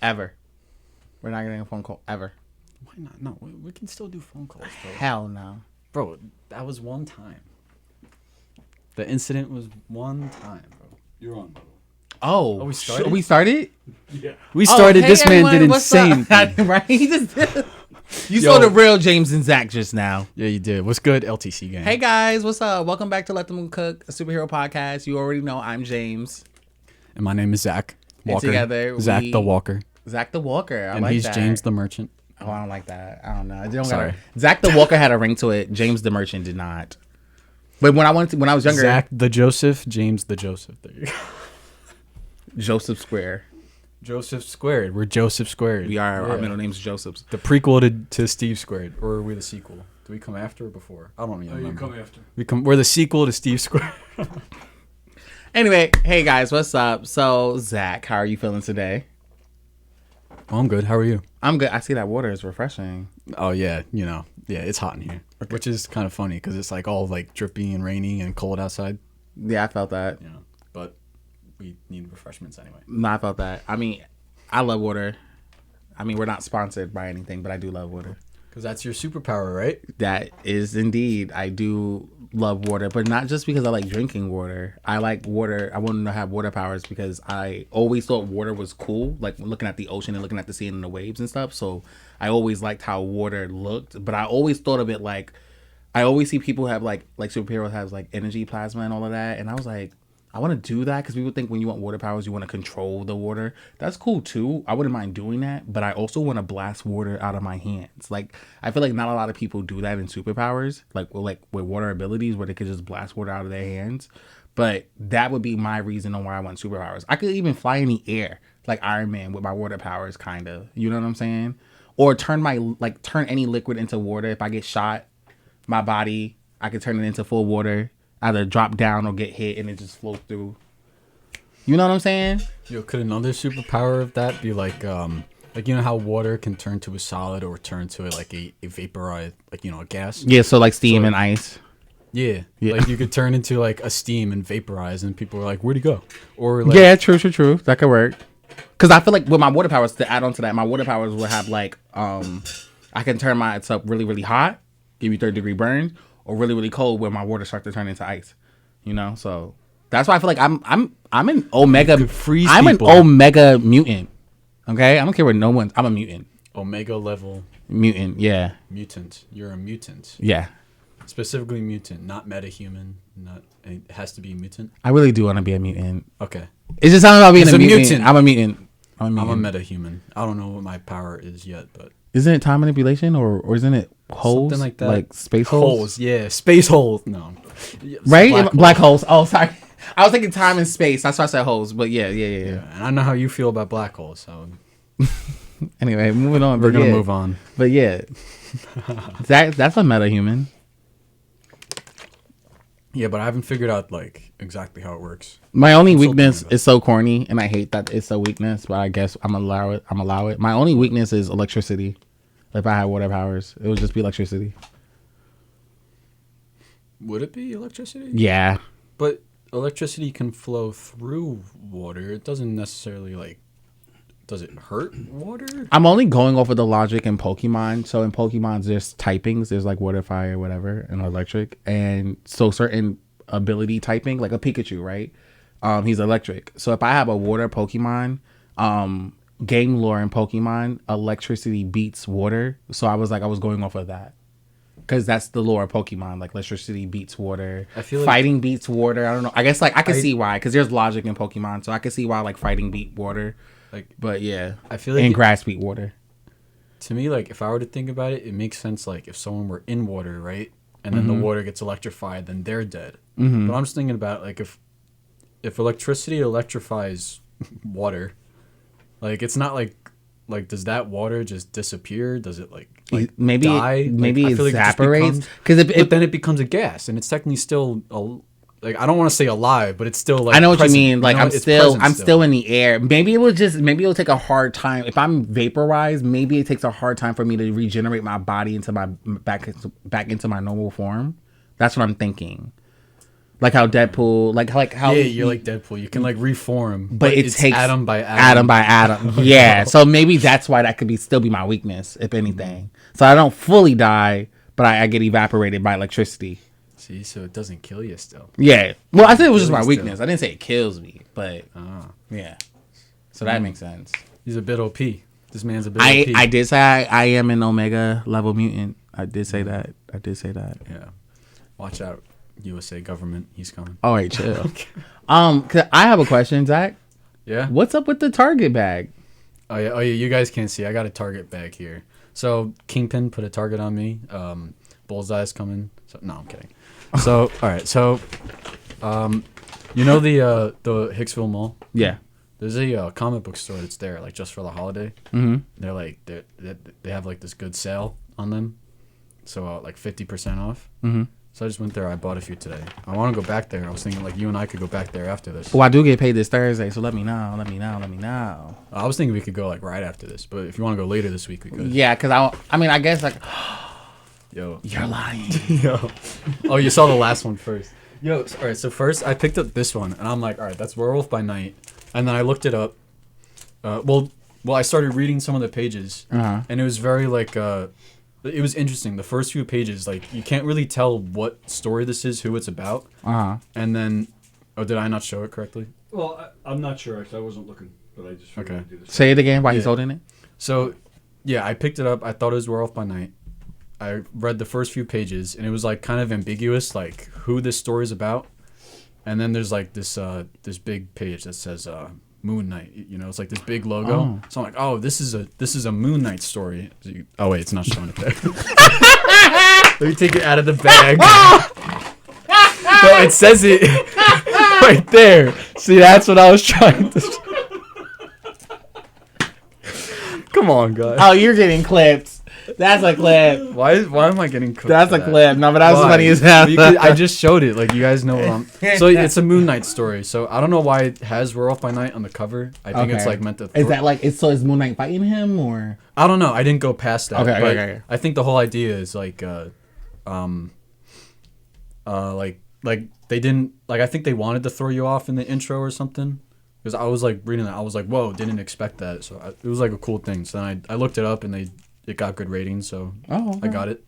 ever. We're not getting a phone call ever. Why not? No, we can still do phone calls, bro. Hell no. Bro, that was one time. The incident was one time, bro. You're on, bro. Oh, we started? We started? Yeah. We started. Hey, This man everyone, did what's insane. up? Right? He just did. You Yo. saw the real James and Zach just now. Yeah, you did. What's good, LTC gang? Hey guys, what's up? Welcome back to Let Them Cook, a superhero podcast. You already know I'm James. And my name is Zach Walker. And together Zach the Walker. Zach the Walker. I And like he's that. James the Merchant. Oh, I don't like that. I don't know. I don't Sorry. Zach the Walker had a ring to it. James the Merchant did not. But when I was younger, Zach the Joseph, James the Joseph. There you go. Joseph Square. Joseph Squared. We're Joseph Squared. We are. Yeah. Our middle name's Joseph's. The prequel to Steve Squared. Or are we the sequel? Do we come after or before? I don't even remember. You come after. We're the sequel to Steve Squared. Anyway, hey guys, what's up? So Zach, how are you feeling today? Oh, I'm good. How are you? I'm good. I see that water is refreshing. Oh, yeah. Yeah, it's hot in here. Okay. Which is kind of funny because it's like all like drippy and rainy and cold outside. Yeah, I felt that. You know, but we need refreshments anyway. No, I felt that. I mean, I love water. I mean, we're not sponsored by anything, but I do love water. Because that's your superpower, right? That is indeed. I do love water, but not just because I like drinking water. I like water. I want to have water powers because I always thought water was cool, like looking at the ocean and looking at the sea and the waves and stuff. So I always liked how water looked, but I always thought of it like, I always see people have like superheroes have like energy plasma and all of that. And I was like, I want to do that because people think when you want water powers, you want to control the water. That's cool too. I wouldn't mind doing that, but I also want to blast water out of my hands. Like, I feel like not a lot of people do that in superpowers, like with water abilities where they could just blast water out of their hands. But that would be my reason on why I want superpowers. I could even fly in the air like Iron Man with my water powers, kind of. You know what I'm saying? Or turn any liquid into water. If I get shot, my body, I could turn it into full water. Either drop down or get hit and it just flows through. You know what I'm saying? Yo, could another superpower of that be like you know how water can turn to a solid or turn to like a vaporized, like, you know, a gas? Yeah, so like steam and ice. Yeah. Yeah. Like you could turn into like a steam and vaporize and people are like, where'd he go? Or like, Yeah, true. That could work. Because I feel like with my water powers, to add on to that, my water powers will have like, I can turn my it's up really, really hot, give you 30-degree burn, or really, really cold where my water starts to turn into ice. You know, so that's why I feel like I'm an omega. Freeze I'm people. an omega mutant. Okay, I don't care what no one's. I'm a mutant. Omega level Mutant. Yeah. mutant. You're a mutant. Yeah. Specifically mutant, not metahuman. Not it has to be mutant. I really do want to be a mutant. Okay. It's just something about being He's a a mutant. mutant. I'm a mutant. I'm a I'm a mutant. metahuman. I don't know what my power is yet, but Isn't it time manipulation or isn't it holes? something like that. Like space holes? Yeah, space holes. No. Right? Black holes. Oh, sorry. I was thinking time and space. That's why I said holes. But yeah. Yeah, and I know how you feel about black holes, so Anyway, moving on. we're But gonna yeah. move on. But yeah. That's a metahuman. Yeah, but I haven't figured out like exactly how it works. My only I'm still weakness thinking about is so corny, and I hate that it's a weakness, but I guess I'm allow it. My only weakness is electricity. If I had water powers, it would just be electricity. Would it be electricity? Yeah. But electricity can flow through water. It doesn't necessarily like. Does it hurt water? I'm only going off of the logic in Pokemon. So in Pokemon, there's typings. There's like water, fire, whatever, and electric. And so certain ability typing, like a Pikachu, right? He's electric. So if I have a water Pokemon, game lore in Pokemon, electricity beats water. So I was going off of that. Because that's the lore of Pokemon. Like electricity beats water. I feel like fighting beats water. I don't know. I guess like I can see why. Because there's logic in Pokemon. So I can see why like fighting beat water. like But yeah. I feel like and grass beat water. to me, like if I were to think about it, it makes sense. Like if someone were in water, right, and then the water gets electrified, then they're dead. Mm-hmm. But I'm just thinking about like if electricity electrifies water, like it's not like does that water just disappear? Does it like maybe die? maybe I it feel like just evaporates becomes- because but then it becomes a gas, and it's technically still like I don't want to say alive, but it's still like I know what present, you mean. Like know? I'm It's still present in the air. Maybe it'll take a hard time if I'm vaporized. Maybe it takes a hard time for me to regenerate my body into my back into my normal form. That's what I'm thinking. Like how Deadpool, like how Yeah, you're like Deadpool. You can like reform, but it it's takes atom by atom. atom by atom. Yeah, so maybe that's why that could be still be my weakness, if anything. So I don't fully die, but I get evaporated by electricity. See, so it doesn't kill you still. Yeah. Well, I said it was just my Kills weakness. still. I didn't say it kills me, but Ah, yeah. So that makes sense. he's a bit OP. This man's a bit I OP. I did say I am an Omega level mutant. I did say that. Yeah. Watch out, USA government. He's coming. All right, chill. 'Cause I have a question, Zach. Yeah. What's up with the Target bag? Oh yeah. You guys can't see. I got a target bag here. So Kingpin put a target on me. Bullseye's coming. So, no, I'm kidding. So all right. So, you know the Hicksville Mall. Yeah. There's a comic book store that's there, like just for the holiday. Mm-hmm. They're like they have like this good sale on them, so like 50% off. Mm-hmm. So I just went there. I bought a few today. I want to go back there. I was thinking like you and I could go back there after this. Well, I do get paid this Thursday, so let me know. I was thinking we could go like right after this, but if you want to go later this week, we could. Yeah, because I mean, I guess like, Yo. you're lying. Yo. Oh, you saw the last one first. Yo. All right. So first, I picked up this one, and I'm like, all right, that's Werewolf by Night. And then I looked it up. Well, I started reading some of the pages, and it was very like, it was interesting. The first few pages, like, you can't really tell what story this is, who it's about. And then, did I not show it correctly? Well, I'm not sure. Actually, I wasn't looking, but I just figured I'd do this. Say it again. Why he's Yeah. holding it? So, yeah, I picked it up. I thought it was Werewolf by Night. I read the first few pages, and it was like kind of ambiguous, like who this story's about. And then there's like this big page that says Moon Knight. You know, it's like this big logo. Oh. So I'm like, oh, this is a Moon Knight story. Oh wait, it's not showing it there. Let me take it out of the bag. No, it says it right there. See, that's what I was trying to. Come on, guys. Oh, you're getting clipped. That's a clip. Why am I getting cooked? That's for a that? clip. No, but that was Why? funny as hell. I just showed it. Like, you guys know what I'm... So, it's a Moon Knight story. So, I don't know why it has Werewolf by Night on the cover. I think it's, like, meant to... Is that like... Is Moon Knight fighting him, or... I don't know. I didn't go past that. Okay, but okay. I think the whole idea is, like, like, they didn't... Like, I think they wanted to throw you off in the intro or something. Because I was, like, reading that. I was like, whoa, didn't expect that. So, it was, like, a cool thing. So, then I looked it up, and it got good ratings, so okay. I got it.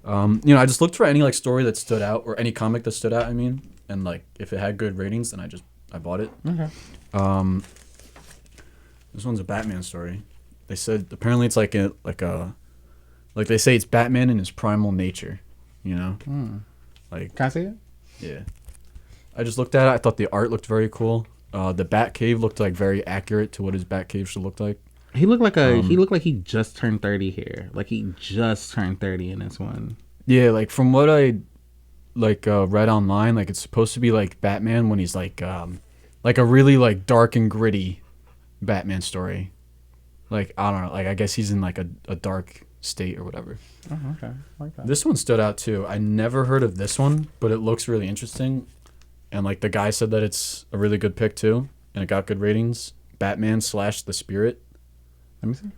You know, I just looked for any like story that stood out or any comic that stood out. I mean, and like if it had good ratings, then I bought it. Okay. This one's a Batman story. They said apparently it's like they say it's Batman in his primal nature. You know, like Can I see it? yeah. I just looked at it. I thought the art looked very cool. The Batcave looked like very accurate to what his Batcave should look like. He looked like he just turned 30 here. Like he just turned 30 in this one. Yeah, like from what I read online, like it's supposed to be like Batman when he's like a really like dark and gritty Batman story. Like I don't know, like I guess he's in like a dark state or whatever. Oh, okay. I like that. This one stood out too. I never heard of this one, but it looks really interesting. And like the guy said that it's a really good pick too, and it got good ratings. Batman / The Spirit. Let me see.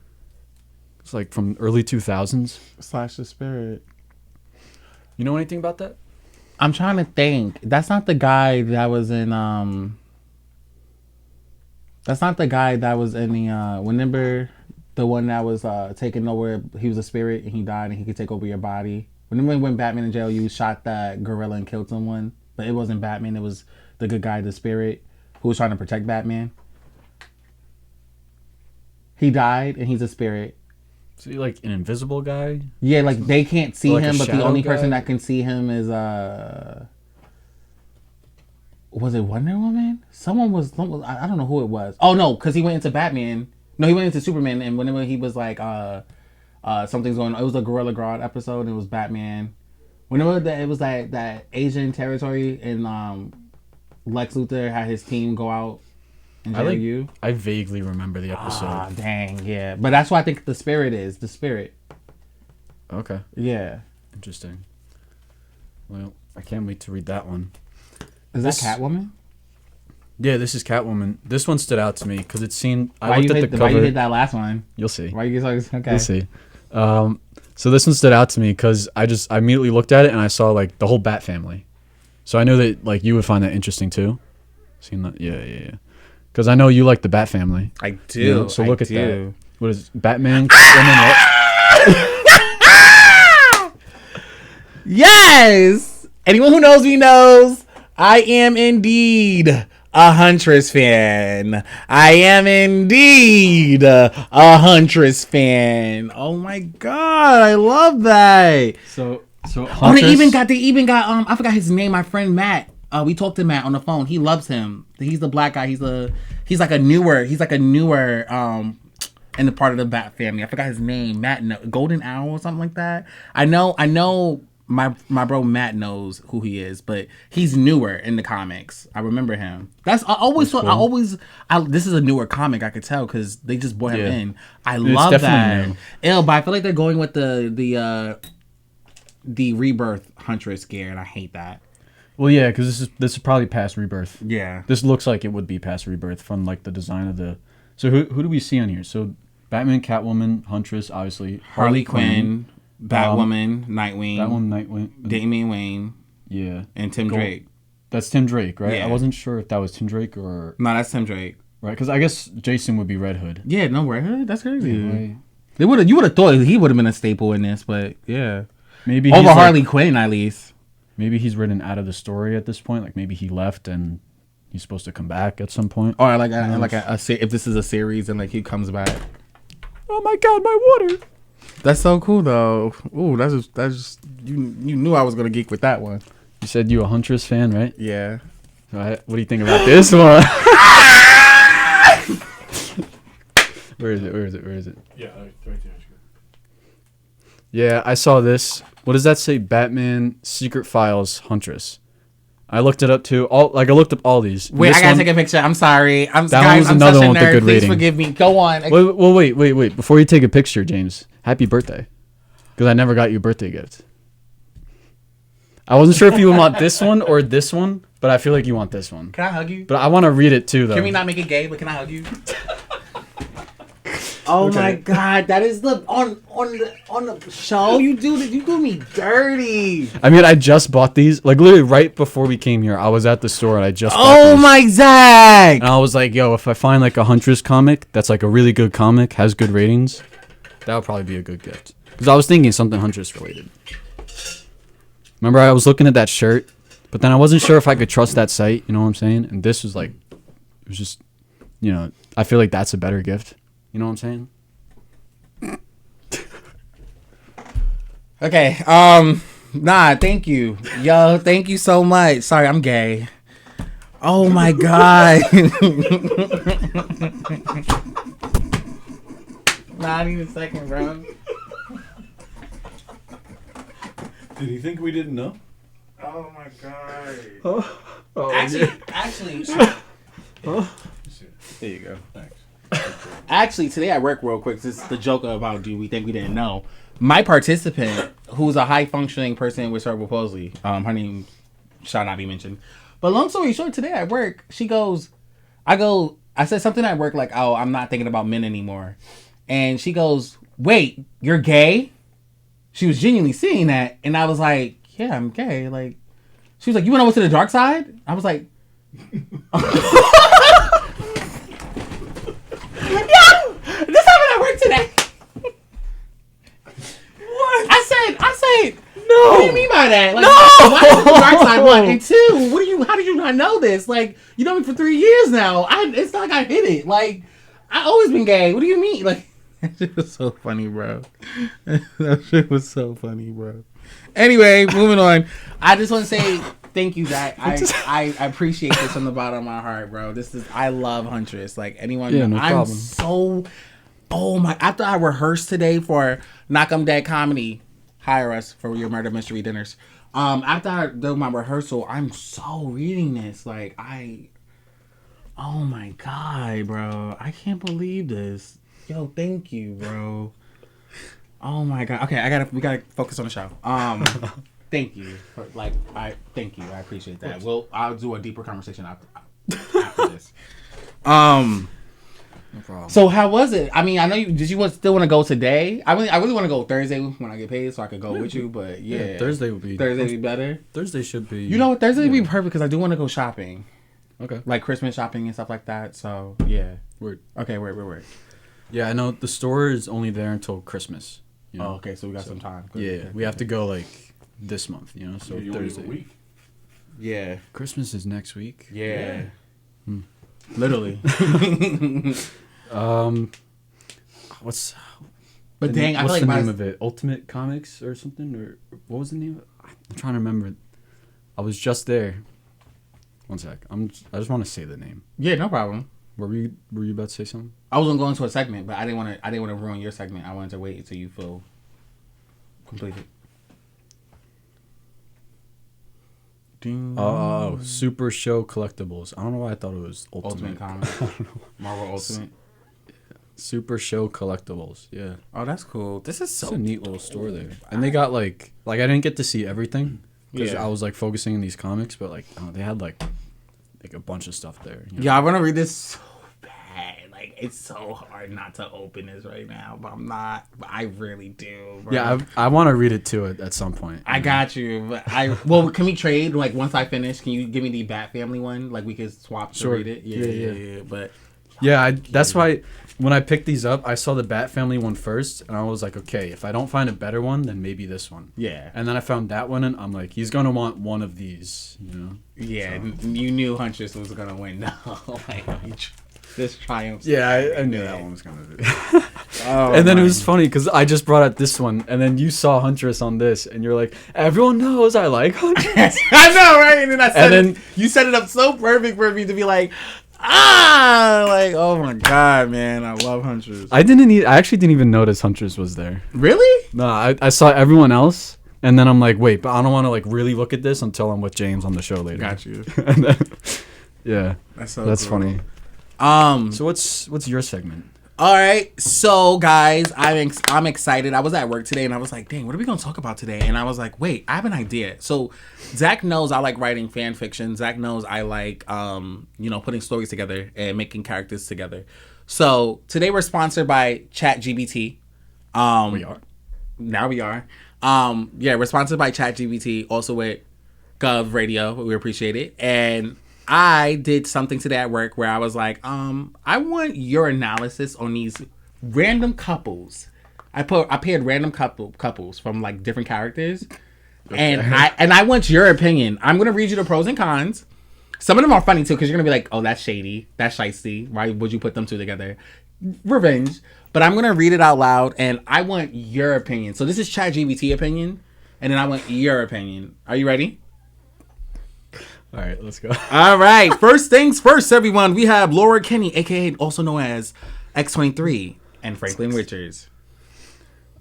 It's like from early 2000s. / The Spirit. You know anything about that? I'm trying to think. That's not the guy that was in That's not the guy that was in the remember the one that was taking over. He was a spirit and he died and he could take over your body. Remember when Batman in jail, you shot that gorilla and killed someone, but it wasn't Batman. It was the good guy, the spirit, who was trying to protect Batman. He died, and he's a spirit. Is he like an invisible guy? Yeah, like they can't see like him, a but the shadow only guy? person that can see him is was it Wonder Woman? Someone was I don't know who it was. Oh no, because he went into Batman. No, he went into Superman, and whenever he was like something's going on, it was a Gorilla Grodd episode. And it was Batman. Whenever it was that Asian territory, and Lex Luthor had his team go out. I vaguely remember the episode. Ah, dang, yeah. But that's why I think the spirit is. The spirit. Okay. Yeah. Interesting. Well, I can't wait to read that one. Is that Catwoman? Yeah, this is Catwoman. This one stood out to me because it seemed... Why you hit that last one? You'll see. Why you get so... Okay. You'll see. So this one stood out to me because I immediately looked at it and I saw like the whole Bat family. So I know that like you would find that interesting too. Seen that? Yeah. Because I know you like the Bat family. I do. You know, so look I at do. that. What is it? Batman? Catwoman, what? Yes! Anyone who knows me knows I am indeed a Huntress fan. I am indeed a Huntress fan. Oh my god, I love that. So Oh, Huntress, they even got I forgot his name, my friend Matt. We talked to Matt on the phone. He loves him. He's the black guy. He's like a newer in the part of the Bat family. I forgot his name. Matt Golden Owl or something like that. I know my bro Matt knows who he is, but he's newer in the comics. I remember him. This is a newer comic, I could tell because they just brought him in. I love that. new. Ew, but I feel like they're going with the Rebirth Huntress gear, and I hate that. well, yeah, because this is probably past Rebirth. Yeah. This looks like it would be past Rebirth from like the design of the. So who do we see on here? So Batman, Catwoman, Huntress, obviously. Harley Quinn, Batwoman, Nightwing, Nightwing. Damian Wayne, Yeah. and Tim Drake. That's Tim Drake, right? Yeah. I wasn't sure if that was Tim Drake or No, that's Tim Drake. right, because I guess Jason would be Red Hood. Yeah, no way. That's crazy. Right. You would have thought he would have been a staple in this, but yeah. Maybe Over he's Harley Quinn, at least. Maybe he's written out of the story at this point. Like maybe he left and he's supposed to come back at some point. Or if this is a series and like he comes back. Oh my God, my water! That's so cool though. Ooh, that's just you knew I was gonna geek with that one. You said you a Huntress fan, right? Yeah. What do you think about this one? Where is it? Yeah, right there. Yeah, I saw this. What does that say? Batman Secret Files Huntress. I looked it up too. I looked up all these. Wait, I gotta take a picture. I'm sorry. That one was another one with a good Please rating. forgive me. Go on. Wait. Before you take a picture, James, happy birthday. Because I never got you a birthday gift. I wasn't sure if you want this one or this one, but I feel like you want this one. Can I hug you? But I want to read it too, though. Can we not make it gay? But can I hug you? Oh my God, that is the on the show. You do me dirty. I mean, I just bought these. Like, literally right before we came here, I was at the store and I just bought Oh these. my Zach. And I was like, yo, if I find like a Huntress comic that's like a really good comic, has good ratings, that would probably be a good gift. Because I was thinking something Huntress related. Remember, I was looking at that shirt, but then I wasn't sure if I could trust that site, you know what I'm saying? And this was like, it was just, you know, I feel like that's a better gift. You know what I'm saying? Okay. Nah. Thank you, yo. Thank you so much. Sorry, I'm gay. Oh my God. Not even a second, bro. Did he think we didn't know? Oh my God. Actually. There you go. Thanks. Actually, today at work, real quick, this is the joke about do we think we didn't know. My participant, who's a high functioning person with cerebral palsy, her name shall not be mentioned. But long story short, today at work, she goes, I said something at work like, oh, I'm not thinking about men anymore. And she goes, wait, you're gay? She was genuinely seeing that. And I was like, yeah, I'm gay. Like, she was like, you went over to the dark side? I was like, this happened at work today. What? I said, no. What do you mean by that? Like, no. Why is the dark side one? And two, how did you not know this? Like, you know me for 3 years now. It's not like I hid it. Like, I always been gay. What do you mean? Like, that shit was so funny, bro. That shit was so funny, bro. Anyway, moving on. I just want to say thank you, Zach. I appreciate this from the bottom of my heart, bro. I love Huntress. Like, anyone, yeah, no I'm problem. so, after I rehearsed today for Knock 'em Dead Comedy, hire us for your murder mystery dinners. After I did my rehearsal, I'm so reading this. Like, oh my God, bro. I can't believe this. Yo, thank you, bro. Oh my God. Okay, we gotta focus on the show. Thank you. Thank you. I appreciate that. I'll do a deeper conversation after this. No problem. So how was it? I mean, I know you. Did you still want to go today? I really want to go Thursday when I get paid, so I could go with you. But yeah, Thursday would be better. Thursday should be. You know what? Thursday would be perfect because I do want to go shopping, Okay. like Christmas shopping and stuff like that. So yeah. Word. Okay, word. Yeah, I know the store is only there until Christmas. You know? Oh, okay, so we got some time. Good, Yeah, good, we have to good. go like this month. You know, so You only have a Thursday. week. Yeah. Christmas is next week. Yeah. Hmm. Literally. What's But dang, I feel what's like the my name of it? Ultimate Comics or something? Or what was the name of it? I'm trying to remember. I was just there. One sec. I just want to say the name. yeah, no problem. Were you about to say something? I was gonna go into a segment, but I didn't want to ruin your segment. I wanted to wait until you feel completed. Ding. Oh, Super Show Collectibles. I don't know why I thought it was Ultimate Ultimate. Comics. Marvel Ultimate. Super Show Collectibles. Yeah. Oh, that's cool. This is It's so a neat little store there. And they got like I didn't get to see everything because Yeah. I was like focusing on these comics, but like they had like a bunch of stuff there. You know? Yeah, I want to read this so bad. Like, it's so hard not to open this right now, but I'm not. But I really do. Bro. Yeah, I want to read it too at some point. I got you. But well, can we trade? Like, once I finish, can you give me the Bat Family one? Like, we could swap to Sure. read it. Yeah. But Yeah, that's why when I picked these up, I saw the Bat Family one first, and I was like, okay, if I don't find a better one, then maybe this one. yeah, And then I found that one, and I'm like, he's gonna want one of these, you know? yeah. You knew Huntress was gonna win. No, like this triumph. Yeah, I knew that one was gonna be. Oh, And then it my- was funny because I just brought out this one, and then you saw Huntress on this, and you're like, everyone knows I like Huntress. I know, right? And then And then- you set it up so perfect for me to be like, like, oh my god, man, I love Huntress. I actually didn't even notice Huntress was there. Really? No, I saw everyone else, and then I'm like, wait, but I don't want to like really look at this until I'm with James on the show later. Got you. And then, yeah, That's so that's cool. funny. So what's your segment? All right, so guys, I'm excited. I was at work today and I was like, dang, what are we gonna talk about today? And I was like, wait, I have an idea. So Zach knows I like writing fan fiction. Zach knows I like putting stories together and making characters together. So today we're sponsored by ChatGPT. We are. Now we are. We're sponsored by ChatGPT, also with Gov Radio. We appreciate it. And I did something today at work where I was like, I want your analysis on these random couples. I paired random couples from like different characters. Okay. And I want your opinion. I'm gonna read you the pros and cons. Some of them are funny too, because you're gonna be like, oh, that's shady, that's shiesty. Why would you put them two together? Revenge. But I'm gonna read it out loud and I want your opinion. So this is ChatGPT opinion, and then I want your opinion. Are you ready? All right, let's go. All right. First things first, everyone. We have Laura Kinney, aka also known as X23, and Franklin Richards.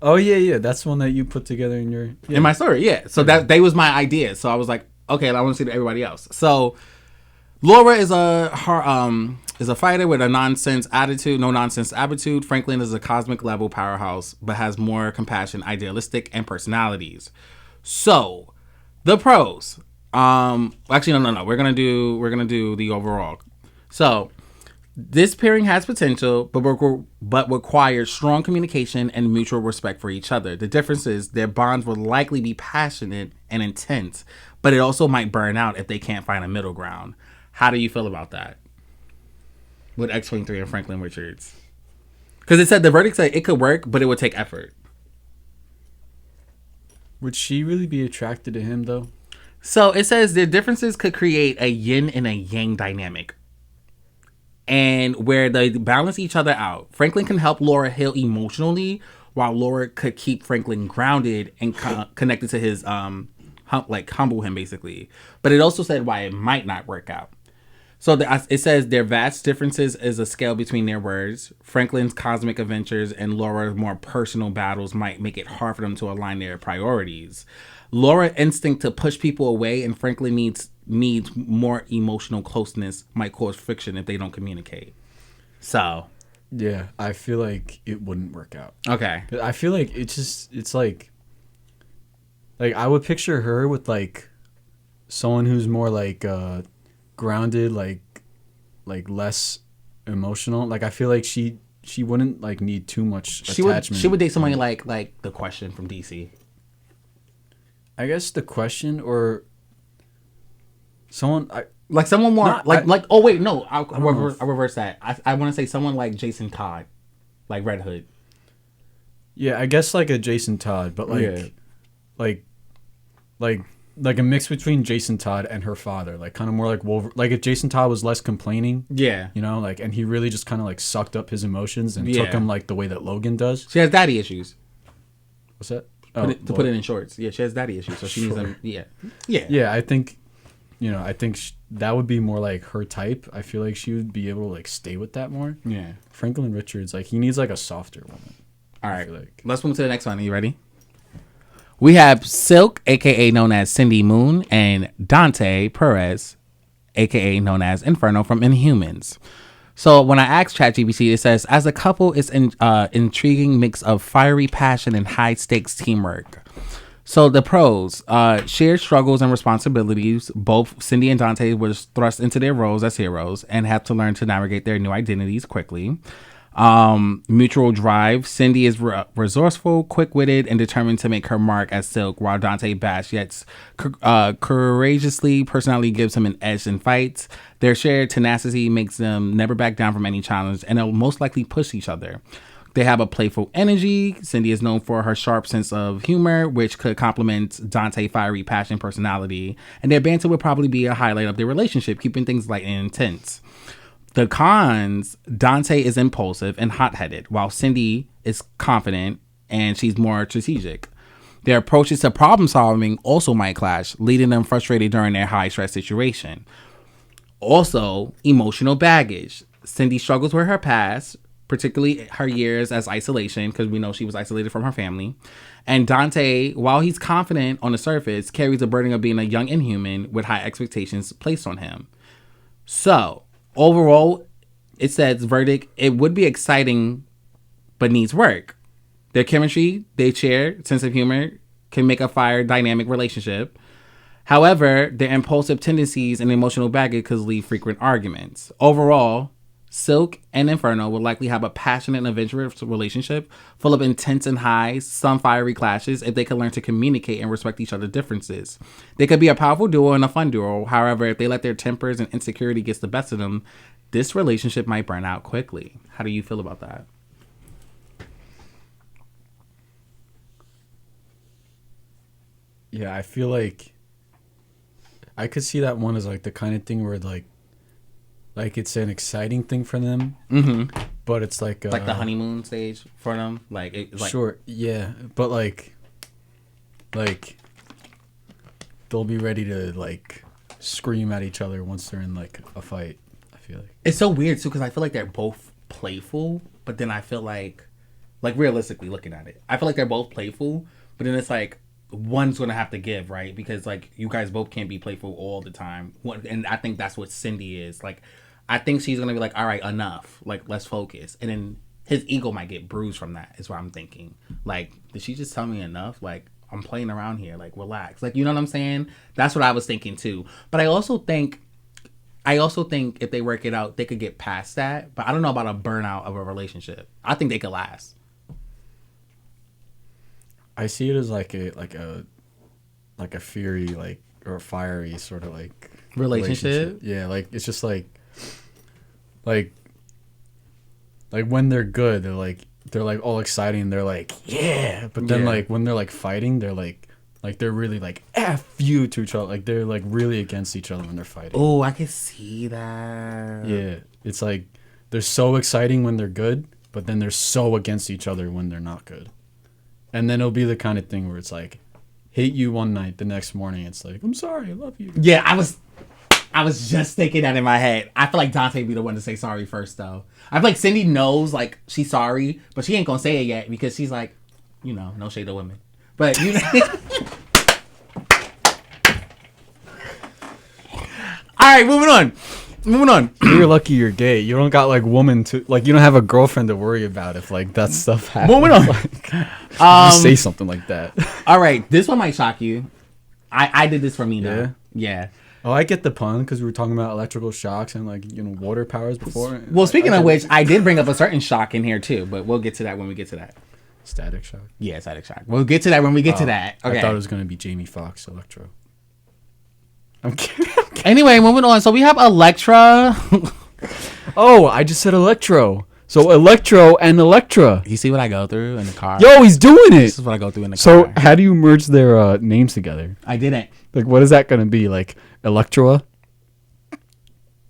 Oh yeah, that's one that you put together in your In my story, yeah. So that they was my idea. So I was like, okay, I want to see everybody else. So Laura is a fighter with a no nonsense attitude. Franklin is a cosmic level powerhouse, but has more compassion, idealistic, and personalities. So the pros. Actually, no. We're gonna do the overall. So this pairing has potential, but requires strong communication and mutual respect for each other. The difference is their bonds will likely be passionate and intense, but it also might burn out if they can't find a middle ground. How do you feel about that? With X23 and Franklin Richards, because it said the verdict said it could work, but it would take effort. Would she really be attracted to him though? So it says their differences could create a yin and a yang dynamic, and where they balance each other out. Franklin can help Laura heal emotionally, while Laura could keep Franklin grounded and connected to his humble him basically. But it also said why it might not work out. So it says their vast differences is a scale between their words. Franklin's cosmic adventures and Laura's more personal battles might make it hard for them to align their priorities. Laura's instinct to push people away and Franklin needs more emotional closeness might cause friction if they don't communicate. So, Yeah, I feel like it wouldn't work out. okay. I feel like it's like I would picture her with like someone who's more like grounded, like less emotional. Like I feel like she wouldn't like need too much attachment. She would date somebody like The Question from DC. I guess The Question or someone like someone more not, like oh wait no I'll reverse that. I want to say someone like Jason Todd, like Red Hood. Yeah, I guess like a Jason Todd, but like a mix between Jason Todd and her father, like kind of more like Wolverine. Like if Jason Todd was less complaining, yeah, you know, like and he really just kind of like sucked up his emotions and took him like the way that Logan does. She has daddy issues. What's that? Put it in shorts. Yeah, she has daddy issues, so she needs them. Yeah. I think, that would be more like her type. I feel like she would be able to like stay with that more. Yeah. Franklin Richards, like he needs like a softer woman. All right, let's move to the next one. Are you ready? We have Silk, aka known as Cindy Moon, and Dante Perez, aka known as Inferno from Inhumans. So when I asked ChatGPT, it says, as a couple, it's an intriguing mix of fiery passion and high stakes teamwork. So the pros, shared struggles and responsibilities. Both Cindy and Dante were thrust into their roles as heroes and have to learn to navigate their new identities quickly. Mutual drive. Cindy is resourceful, quick-witted, and determined to make her mark as Silk, while Dante Bash yet courageously personality gives him an edge in fights. Their shared tenacity makes them never back down from any challenge, and they'll most likely push each other. They have a playful energy. Cindy is known for her sharp sense of humor, which could complement Dante's fiery passion personality, and their banter would probably be a highlight of their relationship, keeping things light and intense. The cons, Dante is impulsive and hot-headed, while Cindy is confident and she's more strategic. Their approaches to problem-solving also might clash, leaving them frustrated during their high-stress situation. Also, emotional baggage. Cindy struggles with her past, particularly her years as isolation, because we know she was isolated from her family. And Dante, while he's confident on the surface, carries the burden of being a young inhuman with high expectations placed on him. So, overall, it says verdict, it would be exciting, but needs work. Their chemistry, they share sense of humor, can make a fire dynamic relationship. However, their impulsive tendencies and emotional baggage could lead frequent arguments. Overall, Silk and Inferno will likely have a passionate and adventurous relationship full of intense and highs, some fiery clashes, if they can learn to communicate and respect each other's differences. They could be a powerful duo and a fun duo. However, if they let their tempers and insecurity get the best of them, this relationship might burn out quickly. How do you feel about that? Yeah, I feel like I could see that one as like the kind of thing where like it's an exciting thing for them, but it's like the honeymoon stage for them. Sure, yeah, but like they'll be ready to like scream at each other once they're in like a fight. I feel like it's so weird too because I feel like they're both playful, but then I feel like realistically looking at it, I feel like they're both playful, but then it's like one's gonna have to give, right? Because like you guys both can't be playful all the time, and I think that's what Cindy is like. I think she's gonna be like, all right, enough. Like, let's focus. And then his ego might get bruised from that, is what I'm thinking. Like, did she just tell me enough? Like, I'm playing around here. Like, relax. Like, you know what I'm saying? That's what I was thinking too. But I also think if they work it out, they could get past that. But I don't know about a burnout of a relationship. I think they could last. I see it as like a fiery or a fiery sort of like relationship. Yeah, like it's just like when they're good, they're like all exciting. They're like, yeah. But then like when they're like fighting, they're like they're really like F you to each other. Like they're like really against each other when they're fighting. Oh, I can see that. Yeah. It's like they're so exciting when they're good, but then they're so against each other when they're not good. And then it'll be the kind of thing where it's like hate you one night, the next morning it's like, I'm sorry, I love you. Yeah, I was just thinking that in my head. I feel like Dante be the one to say sorry first, though. I feel like Cindy knows, like, she's sorry, but she ain't gonna say it yet because she's like, you know, no shade to women. But, you know. All right, moving on. You're lucky you're gay. You don't got, like, woman to, like, you don't have a girlfriend to worry about if, like, that stuff happens. Moving on. Like, you say something like that. All right, this one might shock you. I did this for me, though. Yeah? Yeah. Oh, I get the pun because we were talking about electrical shocks and like water powers before. Well, speaking of which, I did bring up a certain shock in here too, but we'll get to that when we get to that. Static Shock. Yeah, Static Shock. We'll get to that when we get to that. Okay. I thought it was gonna be Jamie Foxx Electro. I'm kidding. Anyway, moving on. So we have Elektra. Oh, I just said Electro. So Electro and Electra. You see what I go through in the car? Yo, he's doing it. This is what I go through in the car. So how do you merge their names together? I didn't. Like, what is that gonna be? Like Electroa?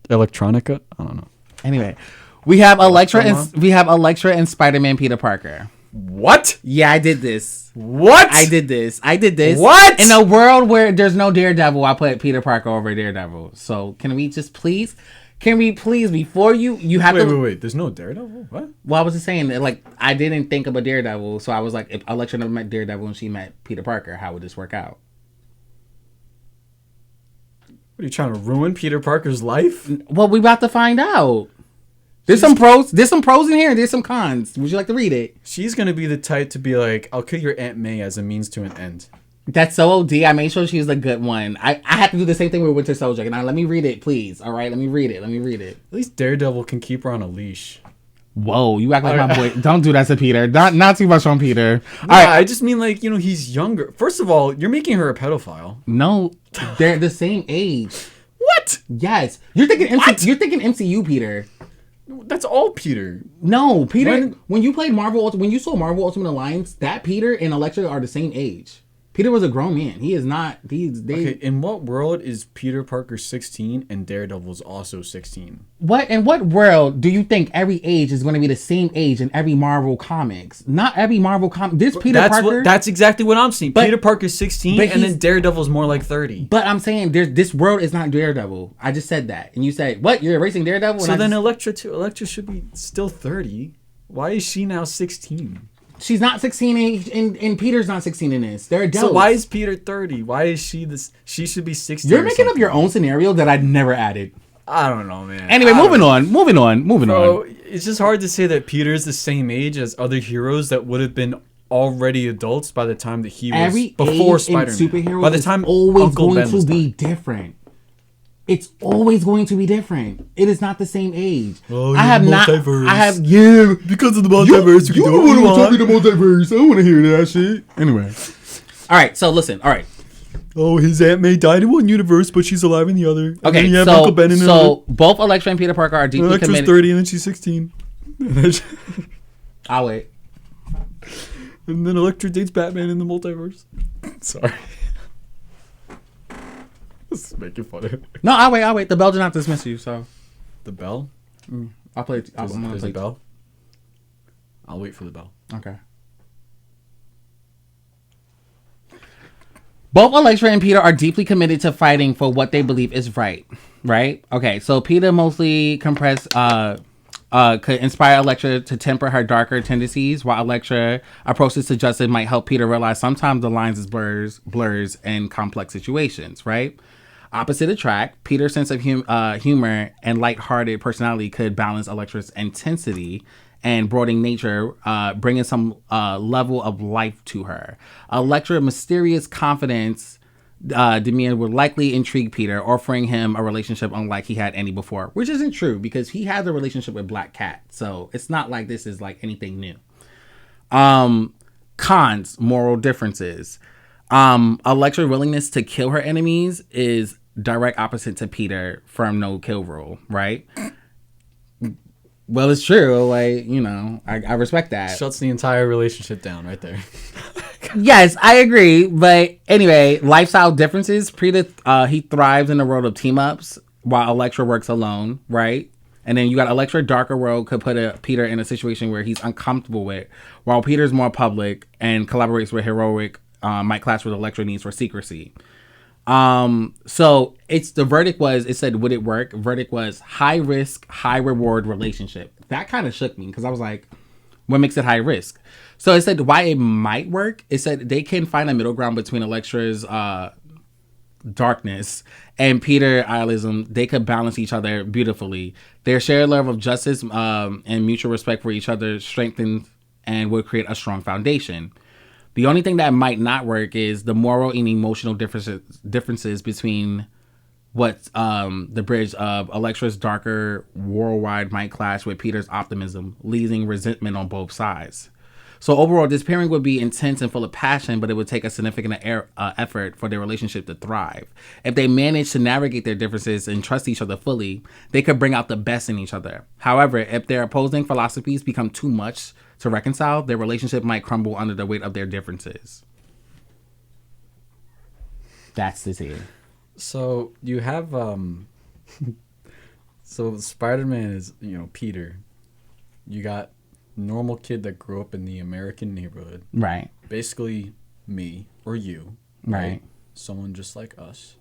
Electronica? I don't know. Anyway, we have Elektra and Spider-Man Peter Parker. What? Yeah, I did this. What? I did this. What? In a world where there's no Daredevil, I put Peter Parker over Daredevil. So can we please before you have to wait. There's no Daredevil? What? Well, I was just saying that, like, I didn't think of a Daredevil, so I was like, if Elektra never met Daredevil and she met Peter Parker, how would this work out? What are you trying to ruin Peter Parker's life? Well, we about to find out. There's some pros in here, and there's some cons. Would you like to read it? She's gonna be the type to be like, I'll kill your Aunt May as a means to an end. That's so OD. I made sure she was a good one. I have to do the same thing with Winter Soldier. Now, let me read it, please. All right, let me read it. At least Daredevil can keep her on a leash. Whoa, you act like my boy. Don't do that to Peter. Not too much on Peter. All right, I just mean like, he's younger. First of all, you're making her a pedophile. No, they're the same age. What? Yes, you're thinking MCU, Peter. That's all Peter. No, Peter. When you played when you saw Marvel Ultimate Alliance, that Peter and Elektra are the same age. Peter was a grown man. He is not. Okay, in what world is Peter Parker 16 and Daredevil's also 16? In what world do you think every age is going to be the same age in every Marvel comics? Not every Marvel comic. That's exactly what I'm seeing. Peter Parker's 16 and then Daredevil's more like 30. But I'm saying this world is not Daredevil. I just said that. And you said, what? You're erasing Daredevil? So then Elektra should be still 30. Why is she now 16? She's not 16 and Peter's not 16 in this. They're adults. So why is Peter 30? Why is she this? She should be 16. You're making up your own scenario that I'd never added. I don't know, man. Anyway, moving on. Bro, it's just hard to say that Peter's the same age as other heroes that would have been already adults by the time that he was before Spider-Man. Superheroes by the time always Uncle going Ben to be different. It's always going to be different. It is not the same age. Oh, I have not. Multiverse. I have because of the multiverse. You don't want to talk to the multiverse. I don't want to hear that shit. Anyway. All right. So listen. All right. Oh, his Aunt May died in one universe, but she's alive in the other. And okay. then you have Uncle Ben in so both Elektra and Peter Parker are deeply Electra's committed. 30 and then she's 16. I'll wait. And then Elektra dates Batman in the multiverse. Sorry. This is making fun of it. No, I'll wait. The bell did not dismiss you, so. The bell? I'll play it. There's a bell? I'll wait for the bell. Okay. Both Elektra and Peter are deeply committed to fighting for what they believe is right. Right? Okay, so Peter mostly could inspire Elektra to temper her darker tendencies, while Elektra approaches to justice might help Peter realize sometimes the lines is blurs in complex situations, right? Opposite attract, Peter's sense of humor and lighthearted personality could balance Elektra's intensity and brooding nature, bringing some level of life to her. Elektra's mysterious confidence demeanor would likely intrigue Peter, offering him a relationship unlike he had any before, which isn't true because he has a relationship with Black Cat, so it's not like this is like anything new. Cons, moral differences. Elektra's willingness to kill her enemies is direct opposite to Peter from no kill rule, right? Well, it's true. Like, I respect that. Shuts the entire relationship down right there. Yes, I agree. But anyway, lifestyle differences. Peter, he thrives in the world of team-ups while Elektra works alone, right? And then you got Elektra, darker world, could put Peter in a situation where he's uncomfortable with, while Peter's more public and collaborates with heroic, might clash with Elektra needs for secrecy. So the verdict was, it said, would it work? Verdict was high risk, high reward relationship. That kind of shook me because I was like, what makes it high risk? So it said why it might work. It said they can find a middle ground between Elektra's darkness and Peter idealism. They could balance each other beautifully. Their shared love of justice and mutual respect for each other strengthens and would create a strong foundation. The only thing that might not work is the moral and emotional differences between the bridge of Elektra's darker worldwide might clash with Peter's optimism, leaving resentment on both sides. So overall, this pairing would be intense and full of passion, but it would take a significant effort for their relationship to thrive. If they manage to navigate their differences and trust each other fully, they could bring out the best in each other. However, if their opposing philosophies become too much to reconcile, their relationship might crumble under the weight of their differences. That's the thing. So you have so Spider-Man is, Peter. You got normal kid that grew up in the American neighborhood. Right. Basically me or you. Right. Someone just like us.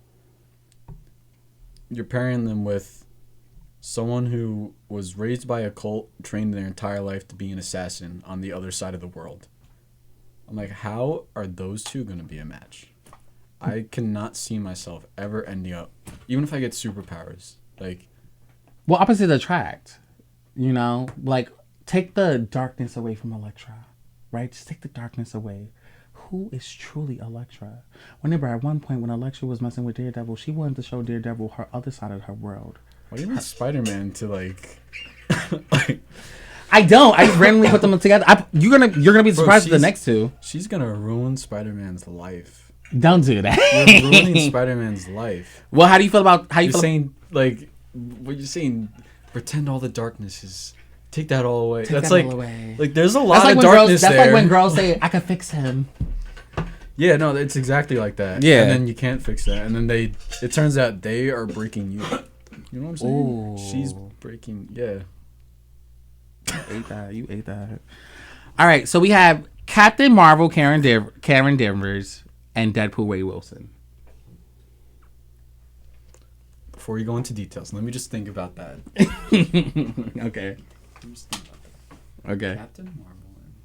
You're pairing them with someone who was raised by a cult, trained their entire life to be an assassin on the other side of the world. I'm like, how are those two going to be a match? I cannot see myself ever ending up, even if I get superpowers. Well, opposites attract. Like, take the darkness away from Elektra, right? Just take the darkness away. Who is truly Elektra? Remember, at one point when Elektra was messing with Daredevil, she wanted to show Daredevil her other side of her world. What do you mean Spider-Man to I don't. I just randomly put them together. You're gonna be surprised with the next two. She's gonna ruin Spider-Man's life. Don't do that. You're ruining Spider-Man's life. Well, how do you feel about you're saying what you're saying? Pretend all the darkness is. Take that all away. That's all away. There's a lot of darkness there. That's like when girls say, "I could fix him." Yeah, no, it's exactly like that. Yeah, and then you can't fix that, and then it turns out they are breaking you. You know what I'm saying? Ooh. She's breaking. Yeah. You ate that. All right, so we have Captain Marvel, Karen Danvers, and Deadpool, Wade Wilson. Before you go into details, let me just think about that. Okay. Okay. Captain Marvel and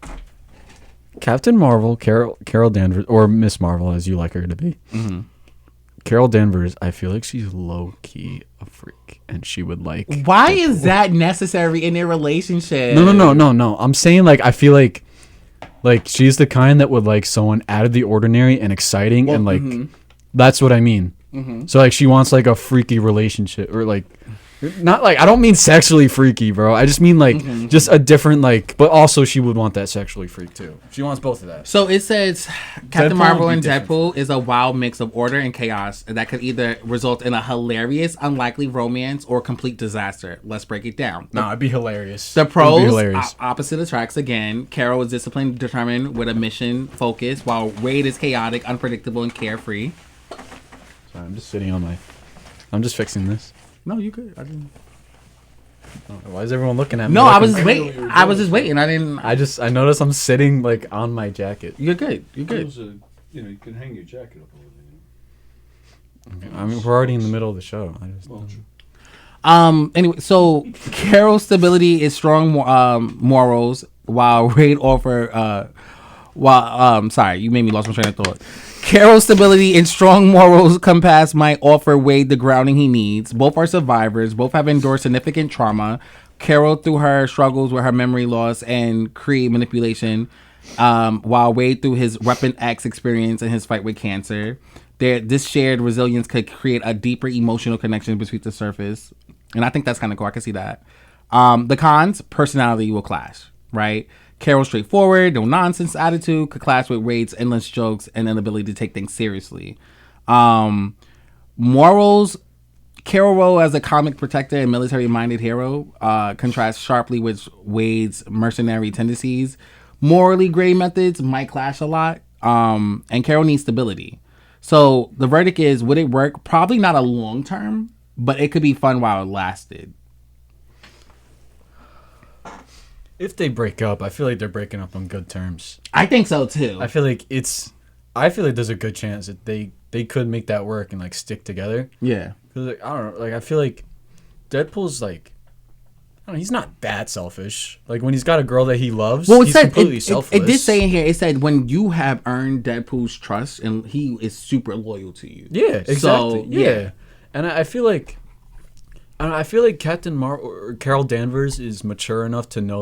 Deadpool. Captain Marvel, Carol Danvers, or Miss Marvel, as you like her to be. Mm-hmm. Carol Danvers, I feel like she's low key a freak, and she would like. Why is that necessary in their relationship? No. I'm saying I feel like she's the kind that would like someone out of the ordinary and exciting, and mm-hmm. That's what I mean. Mm-hmm. So she wants a freaky relationship, or not I don't mean sexually freaky, bro. I just mean mm-hmm. just a different but also she would want that sexually freak too. She wants both of that. So it says Captain Marvel and Deadpool is a wild mix of order and chaos that could either result in a hilarious, unlikely romance or complete disaster. Let's break it down. No, it'd be hilarious. The pros, opposite attracts again. Carol is disciplined, determined, with a mission focus, while Wade is chaotic, unpredictable, and carefree. Sorry, I'm just sitting on I'm just fixing this. No, you could. I didn't. Why is everyone looking at me? No, I was just waiting. I was just waiting. I didn't. I noticed I'm sitting on my jacket. You're good. You're good. You can hang your jacket up over there. Okay. I mean, we're already in the middle of the show. Anyway, so Carol's stability is strong morals, while Wade sorry, you made me lost my train of thought. Carol's stability and strong morals compass might offer Wade the grounding he needs. Both are survivors. Both have endured significant trauma. Carol through her struggles with her memory loss and Kree manipulation, while Wade through his Weapon X experience and his fight with cancer. This shared resilience could create a deeper emotional connection between the surface. And I think that's kind of cool. I can see that. The cons, personality will clash, right? Carol's straightforward, no nonsense attitude could clash with Wade's endless jokes and inability to take things seriously. Morals, Carol role as a comic protector and military-minded hero contrasts sharply with Wade's mercenary tendencies. Morally gray methods might clash a lot, and Carol needs stability. So the verdict is, would it work? Probably not a long term, but it could be fun while it lasted. If they break up, I feel like they're breaking up on good terms. I think so too. I feel like there's a good chance that they could make that work and stick together. Yeah. Cause I don't know. I feel like Deadpool's I don't know, he's not that selfish. When he's got a girl that he loves, he's completely selfless. It did say in here, it said when you have earned Deadpool's trust and he is super loyal to you. Yeah, exactly. So, yeah. And I feel like Captain Marvel or Carol Danvers is mature enough to know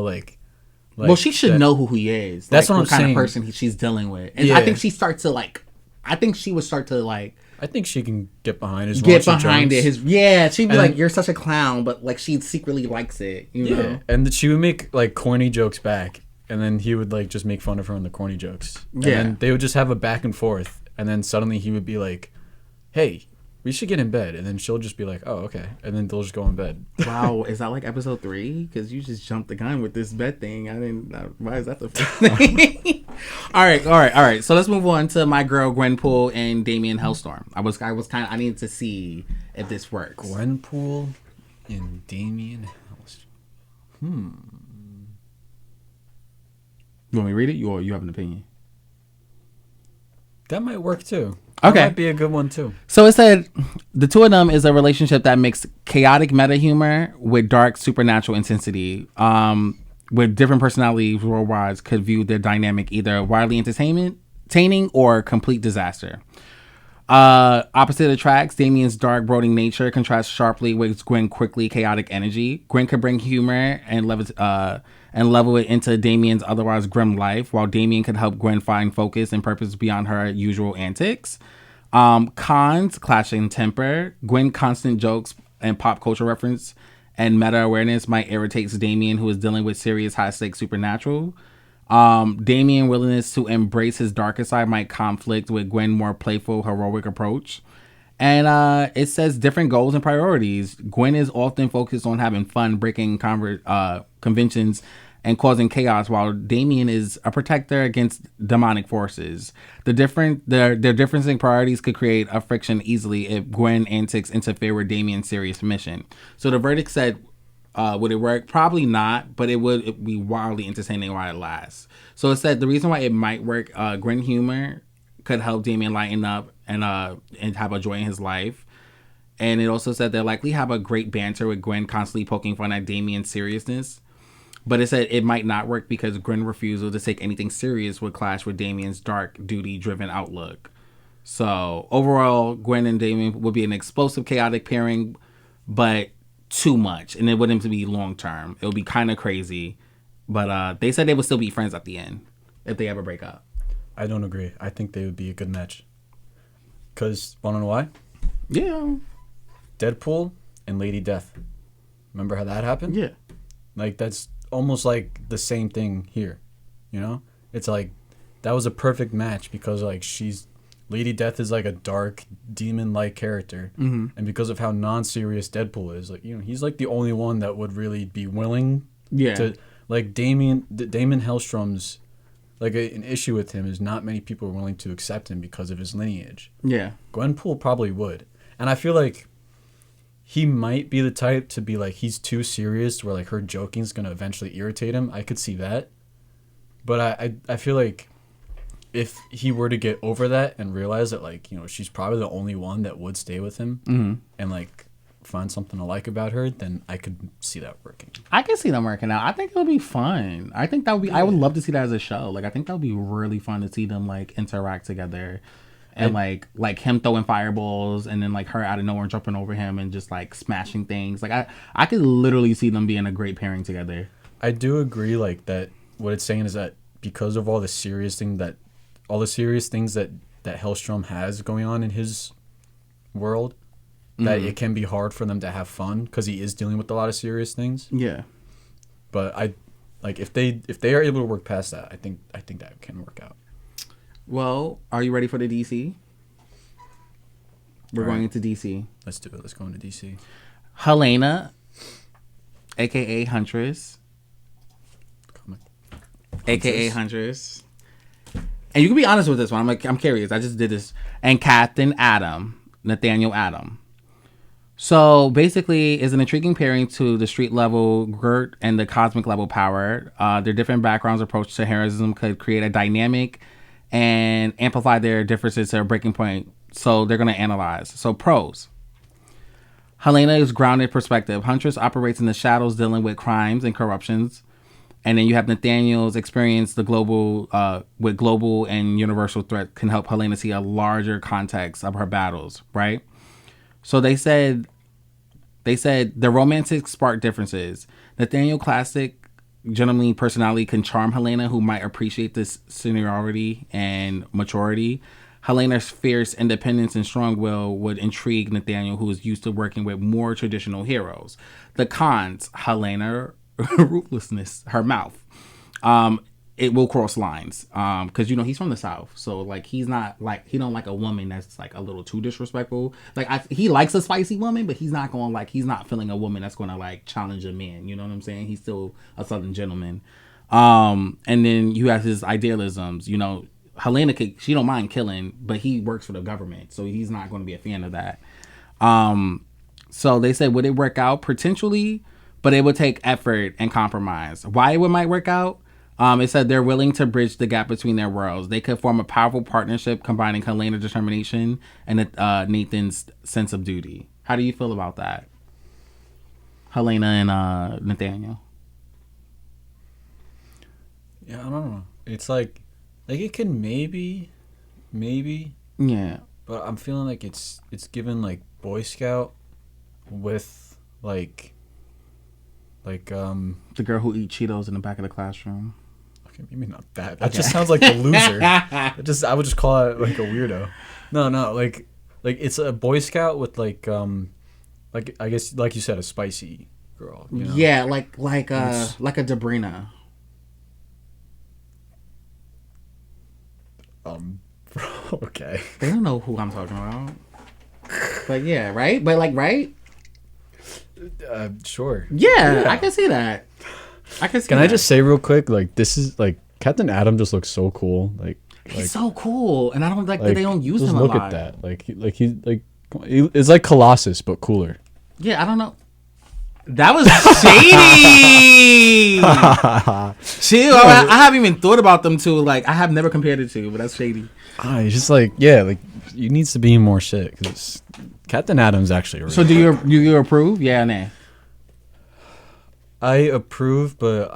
Like, well, she should know who he is. That's like, what I'm kind saying. of person she's dealing with. And Yeah. I think she starts to like. I think she would start to like I think she can get behind his get raunchy behind jokes. it. She'd be And like, then- "You're such a clown," but like she secretly likes it. You know? and that she would make like corny jokes back, and then he would like just make fun of her on the corny jokes. And then they would just have a back and forth, and then suddenly he would be like, "Hey, we should get in bed," and then she'll just be like, "Oh, okay," and then they'll just go in bed. Wow, is that like episode 3? Because you just jumped the gun with this bed thing. I didn't. Why is that the first thing? All right. So let's move on to my girl Gwenpool and Damien Hellstorm. I was kind of. I needed to see if this works. Gwenpool and Damien Hellstrom. You want me to read it? You have an opinion? That might work too. Okay. That might be a good one too. So it said the two of them is a relationship that mixed chaotic meta humor with dark supernatural intensity. With different personalities worldwide could view their dynamic either wildly entertaining or complete disaster. Opposite attracts. Damien's dark, brooding nature contrasts sharply with Gwen's quickly chaotic energy. Gwen could bring humor and level it into Damien's otherwise grim life, while Damien could help Gwen find focus and purpose beyond her usual antics. Cons: clashing temper. Gwen constant jokes and pop culture reference and meta awareness might irritate Damien, who is dealing with serious high stakes supernatural. Damien willingness to embrace his darker side might conflict with Gwen more playful, heroic approach. And it says different goals and priorities. Gwen is often focused on having fun, breaking conventions, and causing chaos, while Damien is a protector against demonic forces. Their differencing priorities could create a friction easily if Gwen antics interfere with Damien's serious mission. So the verdict said, would it work? Probably not, but it would be wildly entertaining while it lasts. So it said the reason why it might work, Gwen humor could help Damien lighten up and have a joy in his life. And it also said they'll likely have a great banter with Gwen constantly poking fun at Damien's seriousness. But it said it might not work because Gwen's refusal to take anything serious would clash with Damien's dark, duty-driven outlook. So overall, Gwen and Damien would be an explosive, chaotic pairing, but too much. And it wouldn't be long-term. It would be kind of crazy. But they said they would still be friends at the end if they ever break up. I don't agree. I think they would be a good match. Because, wanna know why? Yeah. Deadpool and Lady Death. Remember how that happened? Yeah. Like, that's almost like the same thing here. You know? It's like, that was a perfect match because, like, Lady Death is like a dark, demon-like character. Mm-hmm. And because of how non-serious Deadpool is, like, you know, he's like the only one that would really be willing to, like, Damien Hellstrom's, like, an issue with him is not many people are willing to accept him because of his lineage. Yeah. Gwenpool probably would. And I feel like he might be the type to be like, he's too serious where, like, her joking's going to eventually irritate him. I could see that. But I feel like if he were to get over that and realize that, like, you know, she's probably the only one that would stay with him and, like, find something to like about her, then I could see that working. I can see them working out. I think it'll be fun. I think that would be, I would love to see that as a show. Like, I think that would be really fun to see them, like, interact together. And like him throwing fireballs and then like her out of nowhere jumping over him and just like smashing things. Like I could literally see them being a great pairing together. I do agree, like, that what it's saying is that because of all the serious things that Hellstrom has going on in his world, that it can be hard for them to have fun because he is dealing with a lot of serious things. Yeah. But I like if they are able to work past that, I think that can work out. Well, are you ready for the DC? We're going into DC. Let's do it. Let's go into DC. Helena, aka Huntress, aka Huntress. And you can be honest with this one. I'm curious. I just did this. And Captain Nathaniel Adam. So basically, is an intriguing pairing to the street level Gert and the cosmic level Power. Their different backgrounds approach to heroism could create a dynamic and amplify their differences to a breaking point. So they're going to analyze. So pros. Helena is grounded perspective. Huntress operates in the shadows dealing with crimes and corruptions. And then you have Nathaniel's experience with global and universal threat can help Helena see a larger context of her battles, right? So they said the romantic spark differences. Nathaniel classic gentlemanly personality can charm Helena, who might appreciate this seniority and maturity. Helena's fierce independence and strong will would intrigue Nathaniel, who is used to working with more traditional heroes. The cons: Helena, ruthlessness, her mouth. It will cross lines. Because he's from the South, so like he's not like he don't like a woman that's like a little too disrespectful. Like he likes a spicy woman, but he's not going he's not feeling a woman that's gonna like challenge a man. You know what I'm saying? He's still a Southern gentleman. And then you have his idealisms. Helena she don't mind killing, but he works for the government, so he's not going to be a fan of that. So they said, would it work out? Potentially, but it would take effort and compromise. Why it might work out? It said they're willing to bridge the gap between their worlds. They could form a powerful partnership combining Helena's determination and Nathan's sense of duty. How do you feel about that? Helena and Nathaniel. Yeah, I don't know. It's like it can maybe. Yeah. But I'm feeling like it's given like Boy Scout with like the girl who eats Cheetos in the back of the classroom. Okay, maybe not that. That just sounds like a loser. I would just call it like a weirdo. No, like it's a Boy Scout with like I guess like you said, a spicy girl. Yeah, like a Debrina. Okay. They don't know who I'm talking about. But yeah, right? But like, right? Sure. Yeah, I can see that. Can I just say real quick, like this is like Captain Adam just looks so cool. He's so cool, and I don't like that they don't use him a lot. Look at that, like it's like Colossus but cooler. Yeah, I don't know. That was shady. Chill. I haven't even thought about them two. Like I have never compared the two, but that's shady. It's just like you needs to be in more shit because Captain Adam's actually. Really so do you approve? Yeah, nah. I approve, but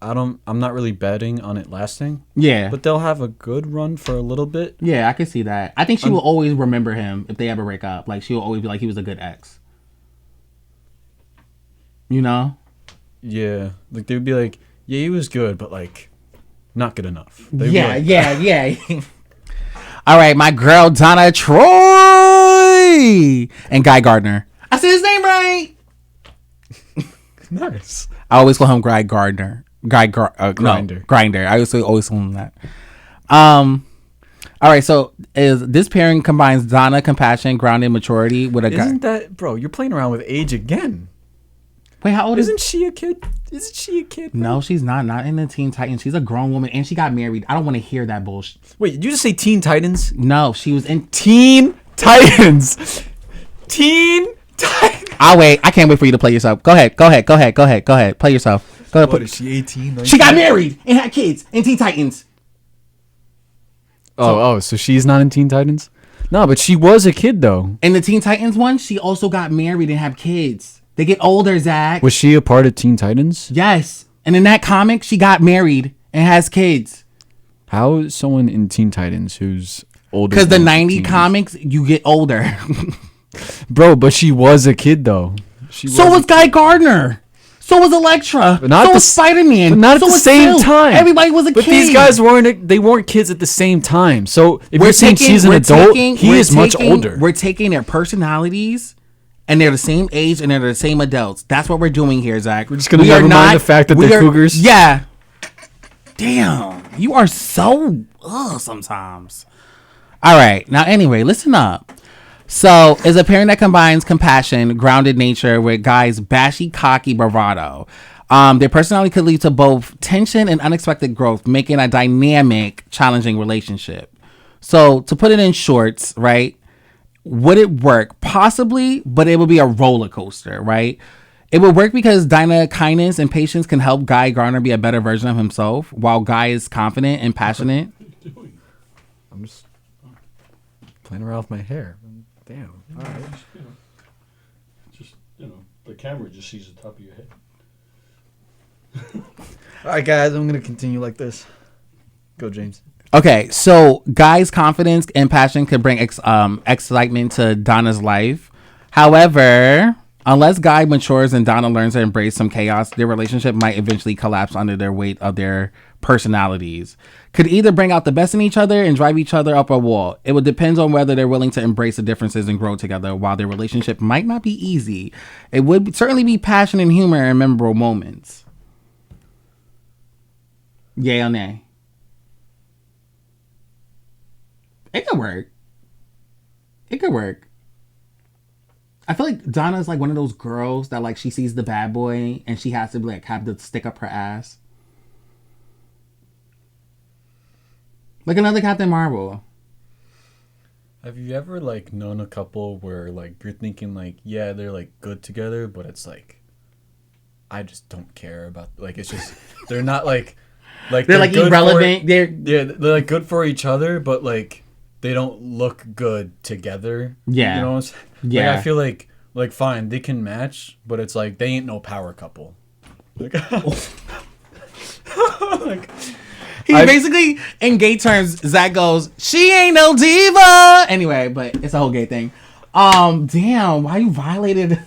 I'm not really betting on it lasting. Yeah. But they'll have a good run for a little bit. Yeah, I can see that. I think she will always remember him if they ever break up. Like she will always be like he was a good ex. Yeah. Like they would be like, yeah, he was good, but like not good enough. Yeah. All right, my girl Donna Troy and Guy Gardner. I said his name right. Nice. I always call him Guy Gardner. Grinder. No, Grinder. I always call him that. All right, so this pairing combines Donna, compassion, grounded maturity with a guy. Isn't that, bro? You're playing around with age again. Wait, how old Isn't she a kid? Isn't she a kid? Bro? No, she's not. Not in the Teen Titans. She's a grown woman, and she got married. I don't want to hear that bullshit. Wait, did you just say Teen Titans? No, she was in Teen Titans. Teen Titans. I'll wait. I can't wait for you to play yourself. Go ahead. Play yourself. Go ahead. Is she 18? 19? She got married and had kids in Teen Titans. So she's not in Teen Titans? No, but she was a kid, though. In the Teen Titans one, she also got married and have kids. They get older, Zach. Was she a part of Teen Titans? Yes. And in that comic, she got married and has kids. How is someone in Teen Titans who's older? Because the 90s comics, you get older. Bro, but she was a kid, though. So was Guy Gardner. So was Elektra. So was Spider-Man. But not at the same time. Everybody was a kid. But these guys weren't kids at the same time. So if you're saying she's an adult, he is much older. We're taking their personalities, and they're the same age, and they're the same adults. That's what we're doing here, Zach. We're just going to never mind the fact that they're cougars? Yeah. Damn. You are so sometimes. All right. Now, anyway, listen up. So, is a pairing that combines compassion, grounded nature with Guy's bashy, cocky bravado. Their personality could lead to both tension and unexpected growth, making a dynamic, challenging relationship. So, to put it in shorts, right? Would it work? Possibly, but it would be a roller coaster, right? It would work because Dinah's kindness and patience can help Guy Gardner be a better version of himself, while Guy is confident and passionate. I'm just playing around with my hair. Damn. All right. Just, the camera just sees the top of your head. All right, guys, I'm going to continue like this. Go, James. Okay, so Guy's confidence and passion could bring excitement to Donna's life. However, Unless Guy matures and Donna learns to embrace some chaos, their relationship might eventually collapse under their weight of their personalities. Could either bring out the best in each other and drive each other up a wall. It would depend on whether they're willing to embrace the differences and grow together. While their relationship might not be easy, it would certainly be passion and humor and memorable moments. Yay or nay? It could work. It could work. I feel like Donna's like one of those girls that like she sees the bad boy and she has to like have to stick up her ass. Like another Captain Marvel. Have you ever like known a couple where like you're thinking like, yeah, they're like good together, but it's like I just don't care about like it's just they're not like they're like irrelevant. They're like good for each other, but like they don't look good together. Yeah. You know what I'm saying? Yeah. Like, I feel like fine, they can match, but it's like they ain't no power couple. Like, like he basically in gay terms, Zach goes, she ain't no diva. Anyway, but it's a whole gay thing. Damn, why you violated?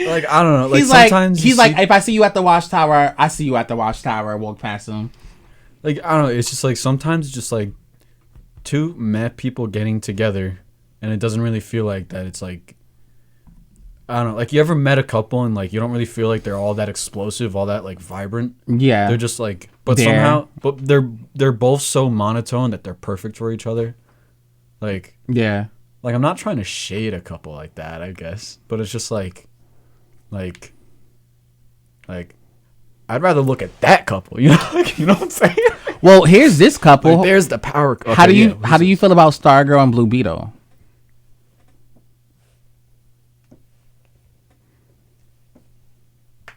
Like I don't know. Like he's sometimes he's like, if I see you at the Watchtower, I see you at the Watchtower. Walk past him. Like I don't know. It's just like sometimes just like two mad people getting together, and it doesn't really feel like that. It's like I don't know. Like you ever met a couple and like you don't really feel like they're all that explosive, all that like vibrant. Yeah, they're just like, but somehow, but they're both so monotone that they're perfect for each other. Like yeah, like I'm not trying to shade a couple like that, I guess, but it's just like I'd rather look at that couple, you know, like, you know what I'm saying? Well, here's this couple. Like, there's the power. Okay, how do you feel about Stargirl and Blue Beetle? I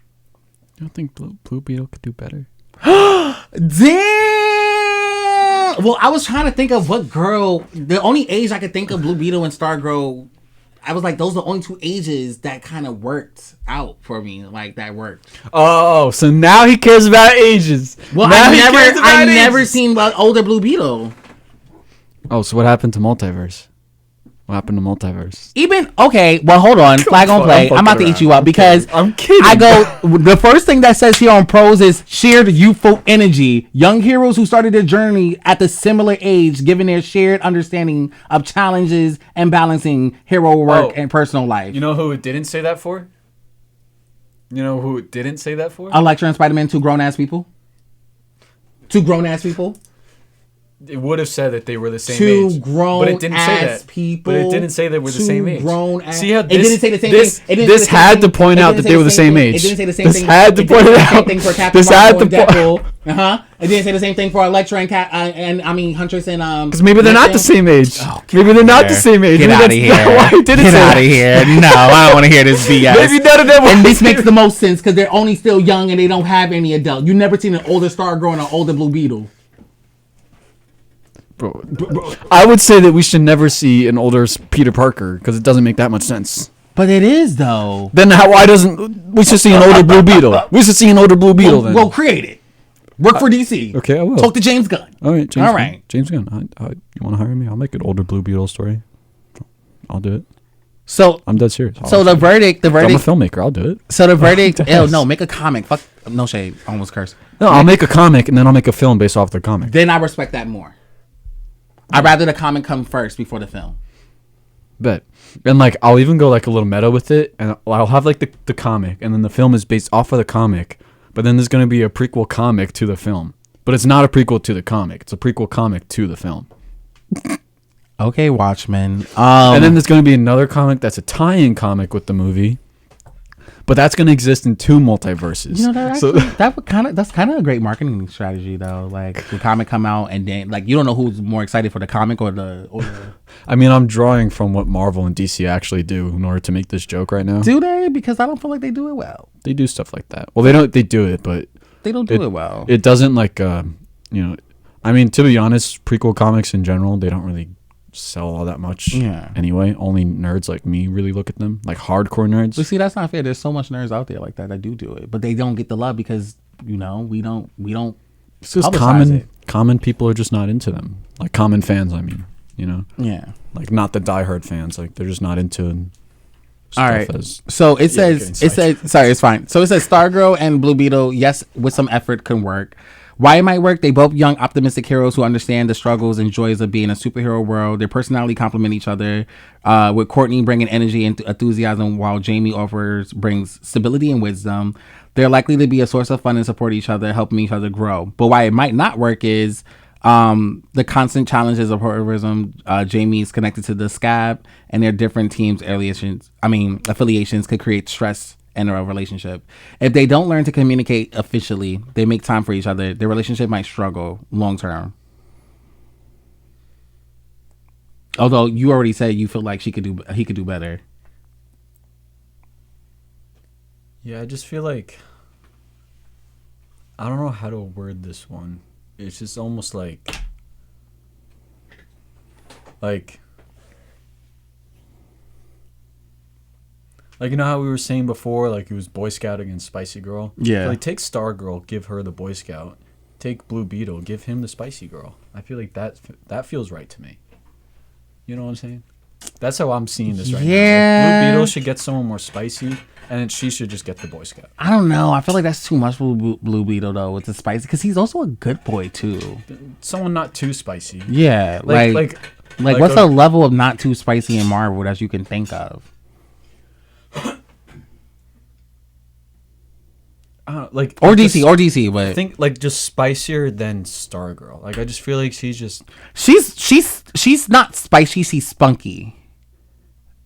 don't think Blue Beetle could do better. Damn! Well, I was trying to think of what girl. The only age I could think of Blue Beetle and Stargirl, I was like, those are the only two ages that kind of worked out for me. Like that worked. Oh, so now he cares about ages. Well, I never seen older Blue Beetle. Oh, so what happened to Multiverse? What happened to Multiverse? Even okay, well hold on, flag on play. I'm about to eat you up because I'm kidding. I go. The first thing that says here on pros is shared youthful energy. Young heroes who started their journey at the similar age, given their shared understanding of challenges and balancing hero work and personal life. You know who it didn't say that for? You know who it didn't say that for? Electra and Spider-Man, two grown ass people. Two grown ass people. It would have said that they were the same age. Two grown but it didn't say that. People. But it didn't say they were the same age. Grown ass. See how it didn't say the same thing. This had to point out that they were the same age. It didn't say the same this thing. Had to point it out. For Captain Marvel and Deadpool. It didn't say the same thing for Electra and I mean Huntress and because maybe they're not the same age. Oh, maybe they're not the same age. Get out of here. Get out of here. No, I don't want to hear this BS. Maybe none of them. And this makes the most sense because they're only still young and they don't have any adult. You never seen an older Stargirl and an older Blue Beetle. Bro, I would say that we should never see an older Peter Parker because it doesn't make that much sense. But it is though. Then why doesn't we should see an older Blue Beetle? We should see an older Blue Beetle. Then go create it. Work for DC. Okay, I will. Talk to James Gunn. All right, James Gunn. You want to hire me? I'll make an older Blue Beetle story. I'll do it. So I'm dead serious. So the verdict. I'm a filmmaker. I'll do it. So the verdict. No, make a comic. Fuck. No shade. Almost cursed. No, I'll make a comic and then I'll make a film based off the comic. Then I respect that more. I'd rather the comic come first before the film. Bet. And like I'll even go like a little meta with it, and I'll have like the comic, and then the film is based off of the comic, but then there's gonna be a prequel comic to the film. But it's not a prequel to the comic. It's a prequel comic to the film. Okay, Watchmen. And then there's gonna be another comic that's a tie-in comic with the movie. But that's gonna exist in two multiverses. You know that's kind of a great marketing strategy though. Like the comic come out and then like you don't know who's more excited for the comic or the. I mean, I'm drawing from what Marvel and DC actually do in order to make this joke right now. Do they? Because I don't feel like they do it well. They do stuff like that. Well, they don't. They do it, but they don't do it well. It doesn't like you know. I mean, to be honest, prequel comics in general, they don't really sell all that much anyway. Only nerds like me really look at them, like hardcore nerds. But see, that's not fair. There's so much nerds out there like that do it, but they don't get the love because we don't it's just common people are just not into them, like common fans, I mean, you know. Yeah, like not the diehard fans, like they're just not into All right. as So it Yeah, says sorry, it's fine. So it says Stargirl and Blue Beetle, yes, with some effort can work. Why it might work? They both young, optimistic heroes who understand the struggles and joys of being a superhero world. Their personality complement each other. With Courtney bringing energy and enthusiasm, while Jamie brings stability and wisdom. They're likely to be a source of fun and support each other, helping each other grow. But why it might not work is the constant challenges of terrorism. Jamie is connected to the Scab, and their different teams' affiliations could create stress in a relationship. If they don't learn to communicate officially, they make time for each other, their relationship might struggle long term. Although you already said you feel like he could do better. Yeah, I just feel like I don't know how to word this one. It's just almost like you know how we were saying before, like it was Boy Scout against Spicy Girl? Yeah. Like take Stargirl, give her the Boy Scout. Take Blue Beetle, give him the Spicy Girl. I feel like that feels right to me. You know what I'm saying? That's how I'm seeing this right now. Like, Blue Beetle should get someone more spicy, and then she should just get the Boy Scout. I don't know. I feel like that's too much for Blue Beetle though with the spicy, because he's also a good boy too. Someone not too spicy. Yeah, like what's a level of not too spicy in Marvel that you can think of? Or DC, but I think like just spicier than Stargirl. Like I just feel like she's not spicy. She's spunky.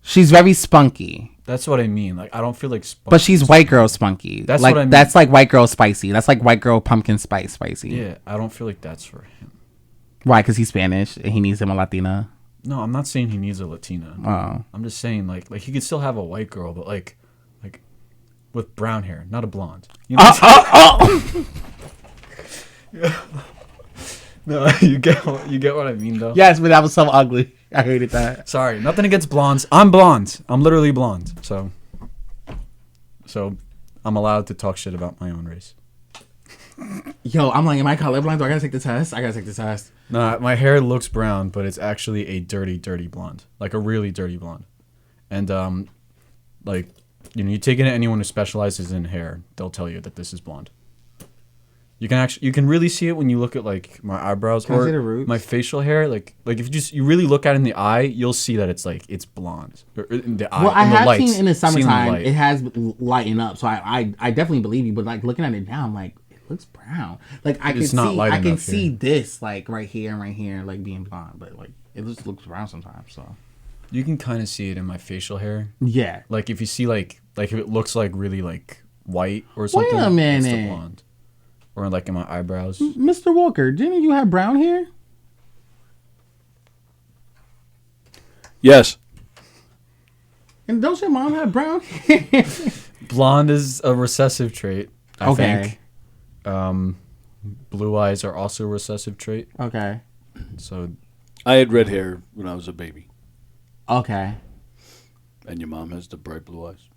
She's very spunky. That's what I mean. Like I don't feel like spunky. But she's white girl spunky. That's like what I mean. That's like white girl spicy. That's like white girl pumpkin spice spicy. Yeah, I don't feel like that's for him. Why? Because he's Spanish and he needs him a Latina. No, I'm not saying he needs a Latina. Oh. I'm just saying like he could still have a white girl, but like with brown hair, not a blonde. You know No, you get what I mean though. Yes, but that was so ugly. I hated that. Sorry, nothing against blondes. I'm blonde. I'm literally blonde. So I'm allowed to talk shit about my own race. Yo, I'm like, am I colorblind? Do I gotta take the test? I gotta take the test. Nah, my hair looks brown, but it's actually a dirty, dirty blonde. Like a really dirty blonde. And you take it to anyone who specializes in hair, they'll tell you that this is blonde. You can really see it when you look at like my eyebrows or my facial hair. Like if you really look at it in the eye, you'll see that it's blonde. Or in the eye. Well, I have seen in the seen summertime it has lightened up, so I definitely believe you. But like looking at it now, I'm like, it looks brown. Like I can see this like right here and right here like being blonde, but like it just looks brown sometimes. So you can kind of see it in my facial hair. Yeah. Like if you see like if it looks like really like white or something. Wait a minute. It's the blonde. Or like in my eyebrows. Mr. Walker, didn't you have brown hair? Yes. And don't your mom have brown hair? Blonde is a recessive trait, I think. Blue eyes are also a recessive trait. Okay. So I had red hair when I was a baby. Okay. And your mom has the bright blue eyes.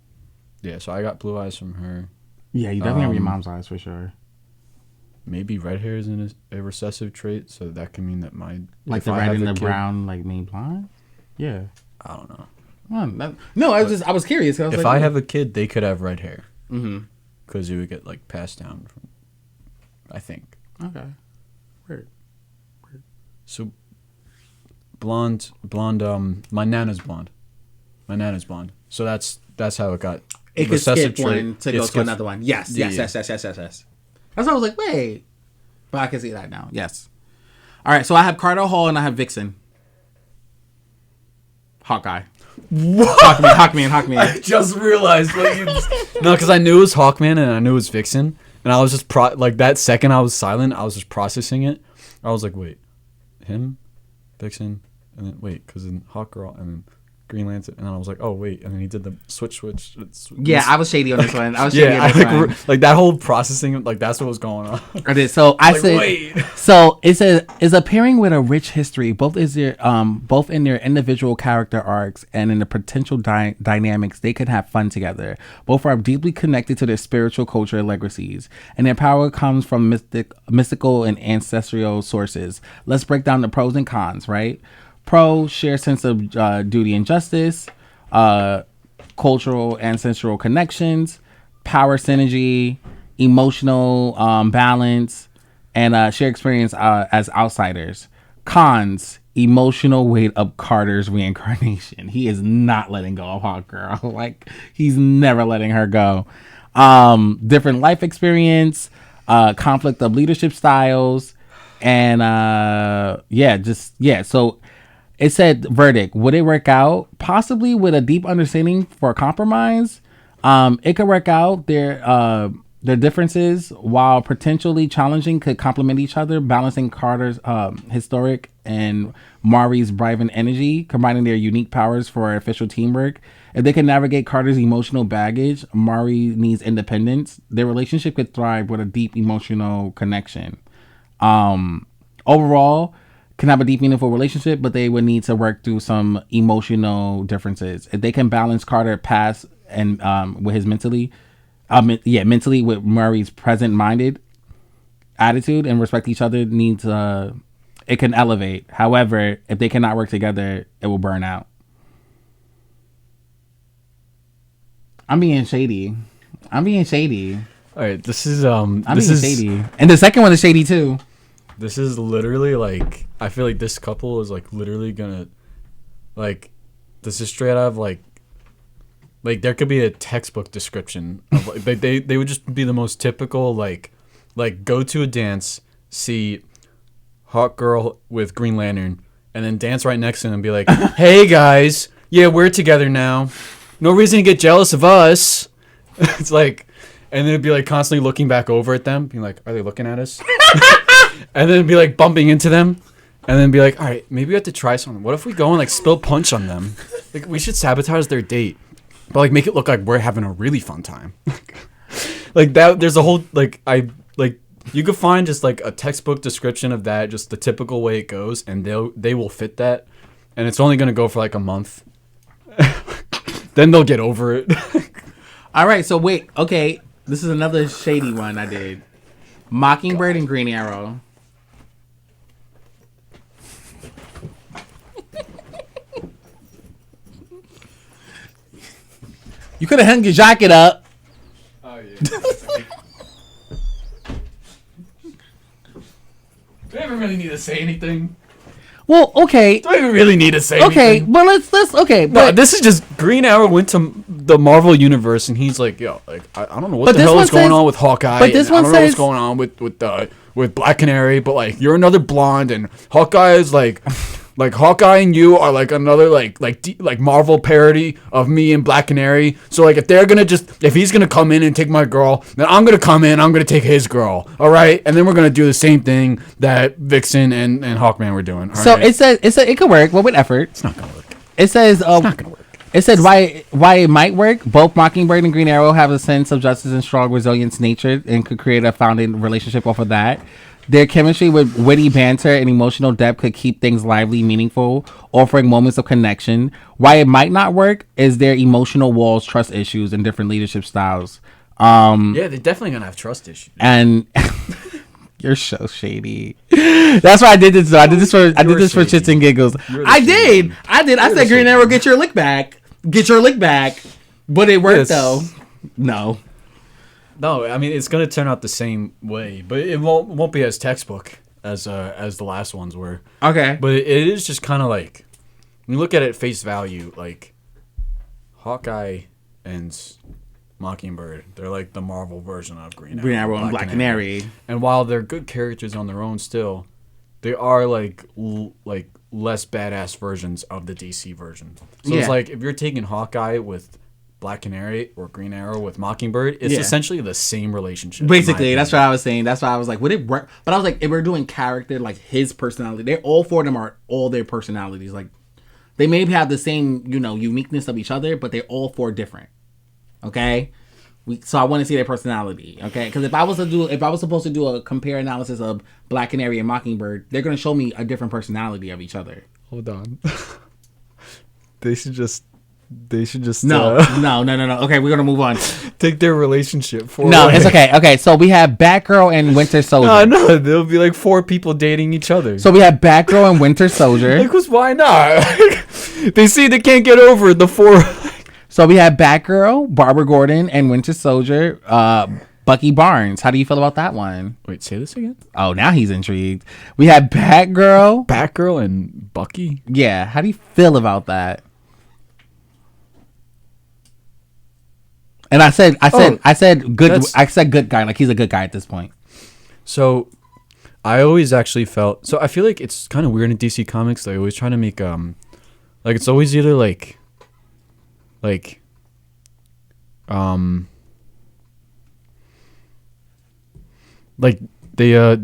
Yeah, so I got blue eyes from her. Yeah, you definitely have your mom's eyes for sure. Maybe red hair is a recessive trait, so that can mean that like the red and the brown like me blonde. Yeah. I don't know. I was curious. If I have a kid, they could have red hair. Mm-hmm. Because it would get like passed down from, I think. Okay. Weird. So blonde. My nana's blonde. So that's how it got. It could skip one to go to another one. Yes. That's why I was like, wait. But I can see that now. Yes. All right. So I have Carter Hall and I have Vixen. Hawkeye. What? Hawkman. I just realized. No, because I knew it was Hawkman and I knew it was Vixen. And I was just that second I was silent, I was just processing it. I was like, wait. Him? Vixen? And then wait, because then Hawkgirl and then Green Lantern, and then I was like, oh wait, and then he did the switch. Yeah, I was shady on this one. Like that whole processing, like that's what was going on. I did. So I said, wait. So it says is appearing with a rich history, both in their individual character arcs and in the potential dynamics they could have fun together. Both are deeply connected to their spiritual culture legacies, and their power comes from mystical and ancestral sources. Let's break down the pros and cons, right? Pro, share sense of duty and justice. cultural, ancestral connections, power synergy, emotional balance, and share experience as outsiders. Cons: emotional weight of Carter's reincarnation. He is not letting go of Hawk Girl. Like, he's never letting her go. Different life experience, conflict of leadership styles, and so it said verdict: would it work out? Possibly, with a deep understanding for compromise. It could work out. Their differences, while potentially challenging, could complement each other, balancing Carter's historic and Mari's bright energy, combining their unique powers for official teamwork. If they can navigate Carter's emotional baggage, Mari needs independence. Their relationship could thrive with a deep emotional connection. Overall, can have a deep, meaningful relationship, but they would need to work through some emotional differences. If they can balance Carter past and with his mentally with Murray's present-minded attitude and respect each other, it can elevate. However, if they cannot work together, it will burn out. I'm being shady. All right, this is shady, and the second one is shady too. This is literally like, I feel like this couple is like literally gonna, like, this is straight out of like there could be a textbook description of like, they would just be the most typical like go to a dance, see hot girl with Green Lantern, and then dance right next to them and be like, hey guys, yeah, we're together now, no reason to get jealous of us. It's like, and then it'd be like constantly looking back over at them, being like, are they looking at us? And then be like bumping into them, and then be like, all right, maybe we have to try something. What if we go and like spill punch on them? Like, we should sabotage their date, but like make it look like we're having a really fun time. Like that, there's a whole you could find just like a textbook description of that, just the typical way it goes, and they will fit that, and it's only gonna go for like a month. Then they'll get over it. All right, so wait, okay, this is another shady one I did. Mockingbird and Green Arrow. You could have hung your jacket up. Oh yeah. Do I even really need to say anything? Well, okay. Do I even really need to say anything? Okay, well let's okay. No, But this is just Green Arrow went to the Marvel universe, and he's like, yo, like I don't know what But the this hell one is going says- on with Hawkeye. but this and one I don't know what's says- going on with Black Canary, but like you're another blonde, and Hawkeye is like Hawkeye and you are like another like Marvel parody of me and Black Canary. So like if he's gonna come in and take my girl, then I'm gonna come in, I'm gonna take his girl. All right, and then we're gonna do the same thing that Vixen and Hawkman were doing. All so right? it could work, but with effort. It's not gonna work. It says It's not gonna work. It said why it might work. Both Mockingbird and Green Arrow have a sense of justice and strong resilience nature, and could create a founding relationship off of that. Their chemistry with witty banter and emotional depth could keep things lively, meaningful, offering moments of connection. Why it might not work is their emotional walls, trust issues, and different leadership styles. Yeah, they're definitely gonna have trust issues. And you're so shady. That's why I did this. I did this for shits and giggles. I did. I said, Green Arrow, get your lick back. But it worked though. No. No, I mean it's gonna turn out the same way, but it won't be as textbook as the last ones were. Okay. But it is just kind of like, when you look at it at face value, like Hawkeye and Mockingbird, they're like the Marvel version of Green Arrow and Black Canary. And while they're good characters on their own, still, they are like less badass versions of the DC version. So it's like if you're taking Hawkeye with Black Canary or Green Arrow with Mockingbird, it's essentially the same relationship. Basically, that's what I was saying. That's why I was like, would it work? But I was like, if we're doing character, like his personality, they're all four of them are all their personalities. Like, they maybe have the same, uniqueness of each other, but they're all four different. Okay? So I want to see their personality. Okay? Because if I was supposed to do a compare analysis of Black Canary and Mockingbird, they're going to show me a different personality of each other. Hold on. They should just No. Okay, we're gonna move on. take their relationship forward. No, it's okay. Okay, so we have Batgirl and Winter Soldier. No, there'll be like four people dating each other. So we have Batgirl and Winter Soldier. Because why not? They see they can't get over the four. So we have Batgirl, Barbara Gordon, and Winter Soldier, Bucky Barnes. How do you feel about that one? Wait, say this again. Oh, now he's intrigued. We have Batgirl and Bucky. Yeah, how do you feel about that? And I said good. I said good guy. Like he's a good guy at this point. So, I always actually felt. So I feel like it's kind of weird in DC Comics. They always try to make like it's always either like they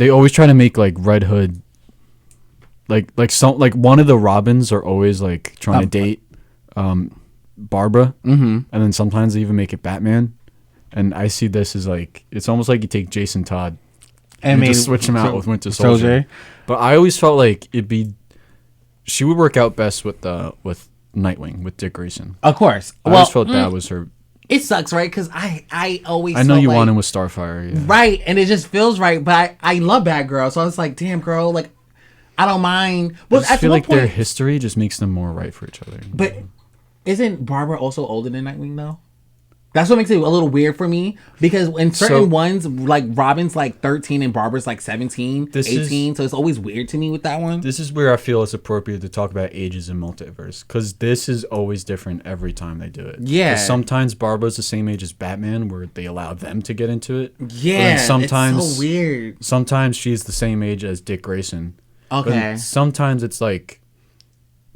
always try to make like Red Hood. Like one of the Robins are always like trying to date Barbara, and then sometimes they even make it Batman. And I see this as like it's almost like you take Jason Todd and just switch him out with Winter Soldier. But I always felt like she would work out best with Nightwing with Dick Grayson. Of course, I always felt that was her. It sucks, right? Because I always I know felt you like, want him with Starfire, yeah. Right, and it just feels right. But I love Batgirl, so I was like, damn, girl, like I don't mind. But I just feel like their history just makes them more right for each other. But isn't Barbara also older than Nightwing though? That's what makes it a little weird for me because in certain ones, like Robin's like 13 and Barbara's like 17, 18. So it's always weird to me with that one. This is where I feel it's appropriate to talk about ages in multiverse because this is always different every time they do it. Yeah. Sometimes Barbara's the same age as Batman where they allow them to get into it. Yeah. Sometimes, it's so weird. Sometimes she's the same age as Dick Grayson. Okay. Sometimes it's like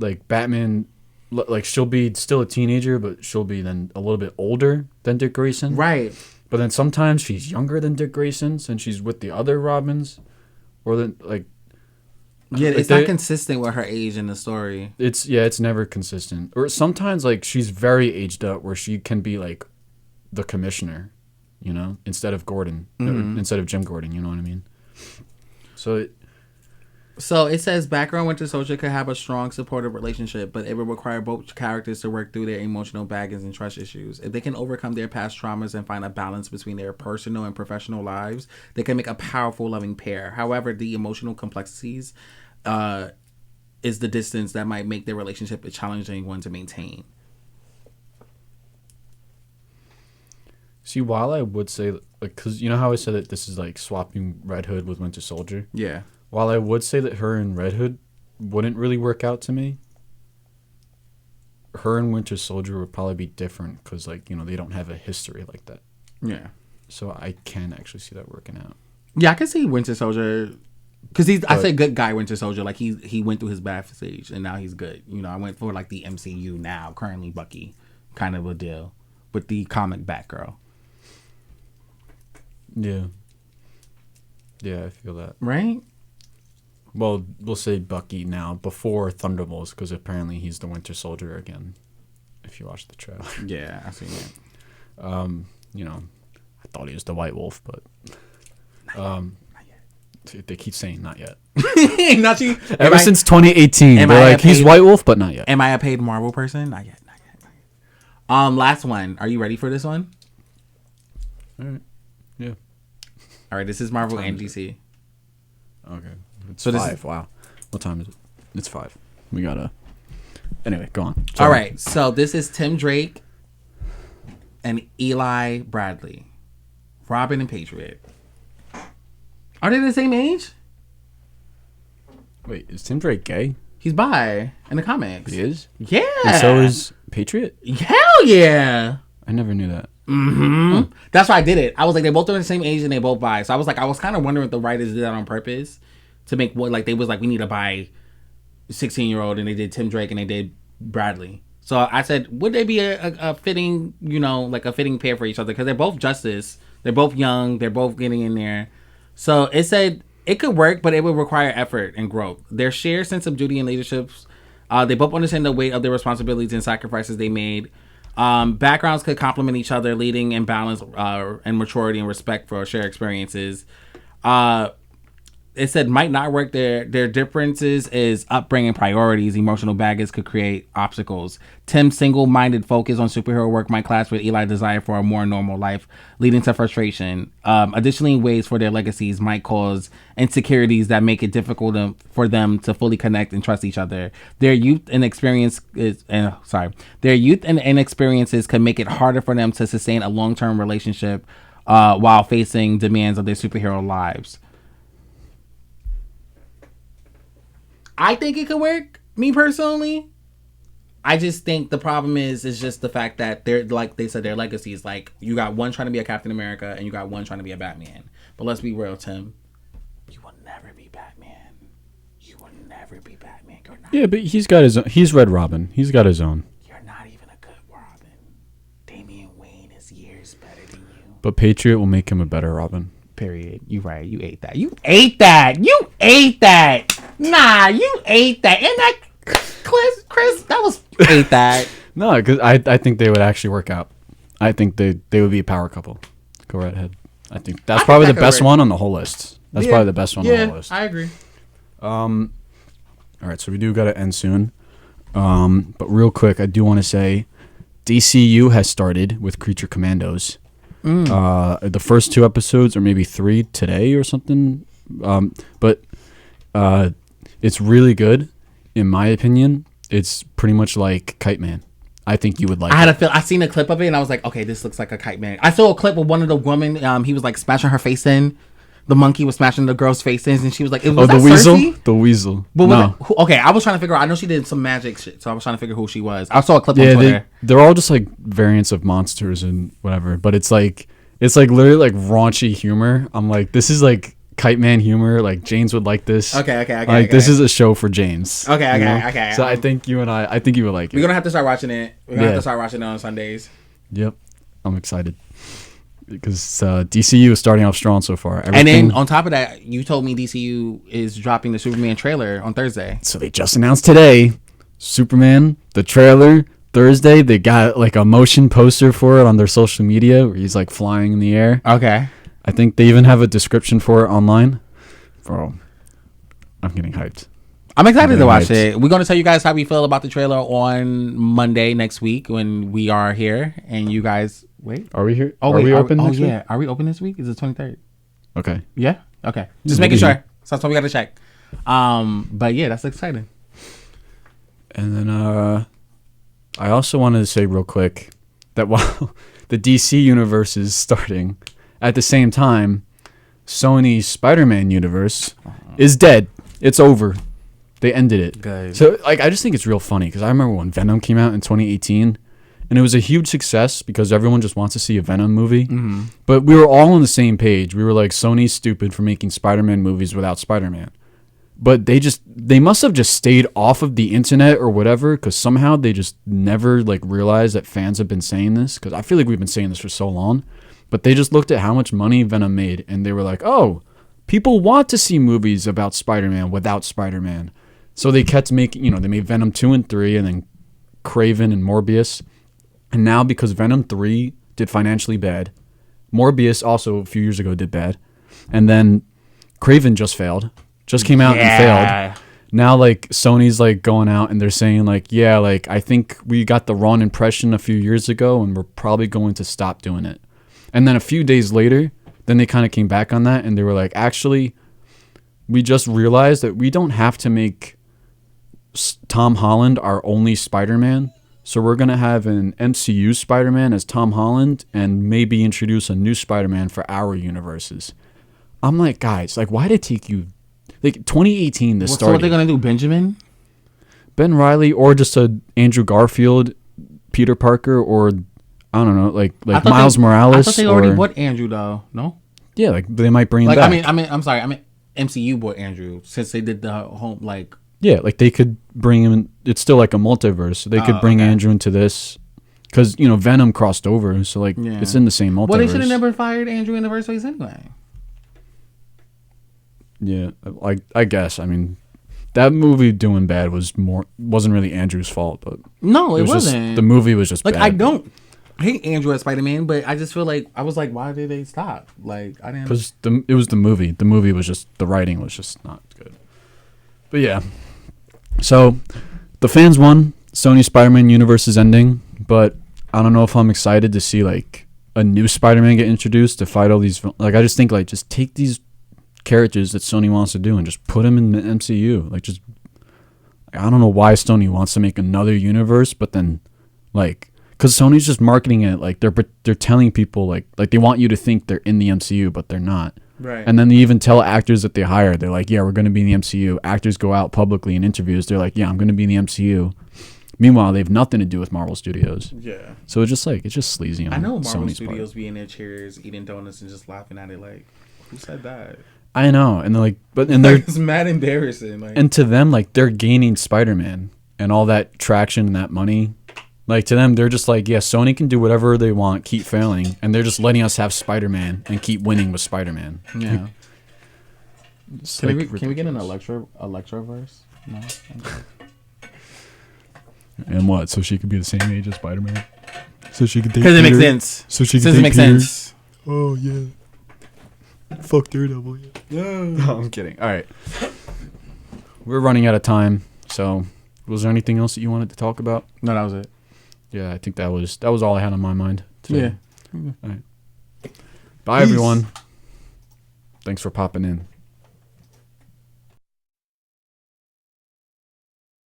Batman... Like she'll be still a teenager, but she'll be then a little bit older than Dick Grayson. Right. But then sometimes she's younger than Dick Grayson since she's with the other Robins. Or then like yeah, it's not consistent with her age in the story. It's never consistent. Or sometimes like she's very aged up where she can be like the commissioner, you know, instead of Gordon, instead of Jim Gordon, you know what I mean? So it says Batgirl and Winter Soldier could have a strong, supportive relationship, but it would require both characters to work through their emotional baggage and trust issues. If they can overcome their past traumas and find a balance between their personal and professional lives, they can make a powerful, loving pair. However, the emotional complexities is the distance that might make their relationship a challenging one to maintain. See, while I would say, like, because you know how I said that this is like swapping Red Hood with Winter Soldier? Yeah. While I would say that her and Red Hood wouldn't really work out to me, her and Winter Soldier would probably be different because, like, you know, they don't have a history like that. Yeah. So I can actually see that working out. Yeah, I can see Winter Soldier because I say good guy Winter Soldier. Like he went through his bad stage and now he's good. You know, I went for like the MCU now, currently Bucky, kind of a deal with the comic Batgirl. Yeah. Yeah, I feel that. Right? Well, we'll say Bucky now before Thunderbolts because apparently he's the Winter Soldier again. If you watch the trailer. Yeah, I've seen it. You know, I thought he was the White Wolf, but not yet. They keep saying not yet. Not you. Ever since 2018, they're like he's White Wolf, but not yet. Am I a paid Marvel person? Not yet. Not yet. Last one. Are you ready for this one? All right. Yeah. All right. This is Marvel and DC. Okay. It's so 5. Wow. What time is it? It's 5. We gotta. Anyway, go on. All right. So this is Tim Drake and Eli Bradley, Robin and Patriot. Are they the same age? Wait, is Tim Drake gay? He's bi in the comics. He is? Yeah. And so is Patriot? Hell yeah. I never knew that. Mm-hmm. That's why I did it. I was like, they both are the same age and they both bi. So I was kind of wondering if the writers did that on purpose to make what, like, they was like, we need a bi 16-year-old, and they did Tim Drake and they did Bradley. So I said, would they be a fitting, you know, like a fitting pair for each other? Because they're both Justice. They're both young. They're both getting in there. So it said it could work, but it would require effort and growth. Their shared sense of duty and leadership. They both understand the weight of their responsibilities and sacrifices they made. Backgrounds could complement each other, leading and balance and maturity and respect for shared experiences. it said might not work. Their differences is upbringing, priorities, emotional baggage could create obstacles. Tim's single-minded focus on superhero work might clash with Eli's desire for a more normal life, leading to frustration. Additionally, ways for their legacies might cause insecurities that make it difficult for them to fully connect and trust each other. Their youth and inexperiences can make it harder for them to sustain a long-term relationship while facing demands of their superhero lives. I think it could work, me personally. I just think the problem is just the fact that they're, like they said, their legacy is like, you got one trying to be a Captain America and you got one trying to be a Batman. But let's be real, Tim. You will never be Batman. You will never be Batman. You're not. Yeah, but he's got his own. He's Red Robin. He's got his own. You're not even a good Robin. Damian Wayne is years better than you. But Patriot will make him a better Robin. Period. You right. You ate that. You ate that. You ate that. Nah, you ate that. And that, Chris, that was, you ate that. No, because I think they would actually work out. I think they would be a power couple. Go right ahead. I think that's probably the best one on the whole list. That's probably the best one on the whole list. I agree. All right, so we do got to end soon. But real quick, I do want to say DCU has started with Creature Commandos. The first 2 episodes, or maybe 3 today or something. But it's really good, in my opinion. It's pretty much like Kite Man. I think you would like it. I seen a clip of it and I was like, okay, this looks like a Kite Man. I saw a clip of one of the women, he was like smashing her face in. The monkey was smashing the girl's face in, and she was like, was the that weasel? Cersei? The weasel. But no. Okay, I was trying to figure out. I know she did some magic shit, so I was trying to figure who she was. I saw a clip on Twitter. They're all just like variants of monsters and whatever, but it's like literally like raunchy humor. I'm like, this is like Kite Man humor. Like James would like this. Okay. This is a show for James. Okay. So I think you would like it. We're gonna have to start watching it. We're gonna have to start watching it on Sundays. Yep, I'm excited because DCU is starting off strong so far. And then on top of that, you told me DCU is dropping the Superman trailer on Thursday. So they just announced today, Superman, the trailer. Thursday, they got like a motion poster for it on their social media where he's like flying in the air. Okay. I think they even have a description for it online. Bro, I'm getting hyped. I'm excited to watch it. We're going to tell you guys how we feel about the trailer on Monday next week when we are here. And you guys, wait. Are we here? Oh, are we open next week? Are we open this week? Is it 23rd? Okay. Yeah? Okay. Just making sure. So that's what we got to check. But yeah, that's exciting. And then I also wanted to say real quick that while the DC universe is starting, at the same time, Sony's Spider-Man universe is dead. It's over. They ended it. Good. So, like, I just think it's real funny because I remember when Venom came out in 2018, and it was a huge success because everyone just wants to see a Venom movie. Mm-hmm. But we were all on the same page. We were like, Sony's stupid for making Spider-Man movies without Spider-Man. But they must have just stayed off of the internet or whatever because somehow they just never, like, realized that fans have been saying this because I feel like we've been saying this for so long. But they just looked at how much money Venom made, and they were like, oh, people want to see movies about Spider-Man without Spider-Man. So they kept making, they made Venom 2 and 3, and then Kraven and Morbius. And now because Venom 3 did financially bad, Morbius also a few years ago did bad, and then Kraven just came out and failed. Now, like, Sony's, like, going out and they're saying, like, yeah, like, I think we got the wrong impression a few years ago, and we're probably going to stop doing it. And then a few days later, then they kind of came back on that, and they were like, actually, we just realized that we don't have to make Tom Holland our only Spider-Man. So we're going to have an MCU Spider-Man as Tom Holland and maybe introduce a new Spider-Man for our universes. I'm like, guys, like, why did it take you... Like, 2018, this started. So what they're going to do, Benjamin? Ben Reilly or just a Andrew Garfield, Peter Parker, or... I don't know, like Miles Morales. I thought they already bought Andrew, though. No? Yeah, like they might bring him back. I'm sorry. MCU bought Andrew since they did the home, like... Yeah, like they could bring him in. It's still like a multiverse. So they could bring Andrew into this. Because, Venom crossed over. So, like, it's in the same multiverse. Well, they should have never fired Andrew in the first place anyway. Yeah, I guess. I mean, that movie doing bad wasn't really Andrew's fault. But no, it wasn't. The movie was just bad. hate Andrew as Spider-Man, but I just feel like I was like, why did they stop? Like I didn't. Because it was the movie. The movie was just the writing was just not good. But yeah, so the fans won. Sony Spider-Man universe is ending, but I don't know if I'm excited to see like a new Spider-Man get introduced to fight all these. Like I just think like just take these characters that Sony wants to do and just put them in the MCU. Like just I don't know why Sony wants to make another universe, but then like because Sony's just marketing it like they're telling people like they want you to think they're in the MCU, but they're not. Right. And then they even tell actors that they hire, they're like, yeah, we're going to be in the MCU. Actors go out publicly in interviews. They're like, yeah, I'm going to be in the MCU. Meanwhile, they have nothing to do with Marvel Studios. Yeah. So it's just sleazy on I know Marvel Sony's Studios part. be in their chairs eating donuts and just laughing at it like, who said that? I know. And they're like, they're, It's mad embarrassing. Like, and to them, like, they're gaining Spider-Man and all that traction and that money. Like, to them, they're just like, yeah, Sony can do whatever they want, keep failing. And they're just letting us have Spider-Man and keep winning with Spider-Man. yeah. It's Can, like we get an ridiculous. Electroverse? No. Okay. And what? So she could be the same age as Spider-Man? So she could date Because it makes Peter? sense. So she could Since date it makes Peter? sense. Oh, yeah. Fuck Daredevil, yeah. No, I'm kidding. All right. We're running out of time. So was there anything else that you wanted to talk about? No, that was it. Yeah, I think that was all I had on my mind today. Yeah. All right. Bye, everyone. Thanks for popping in.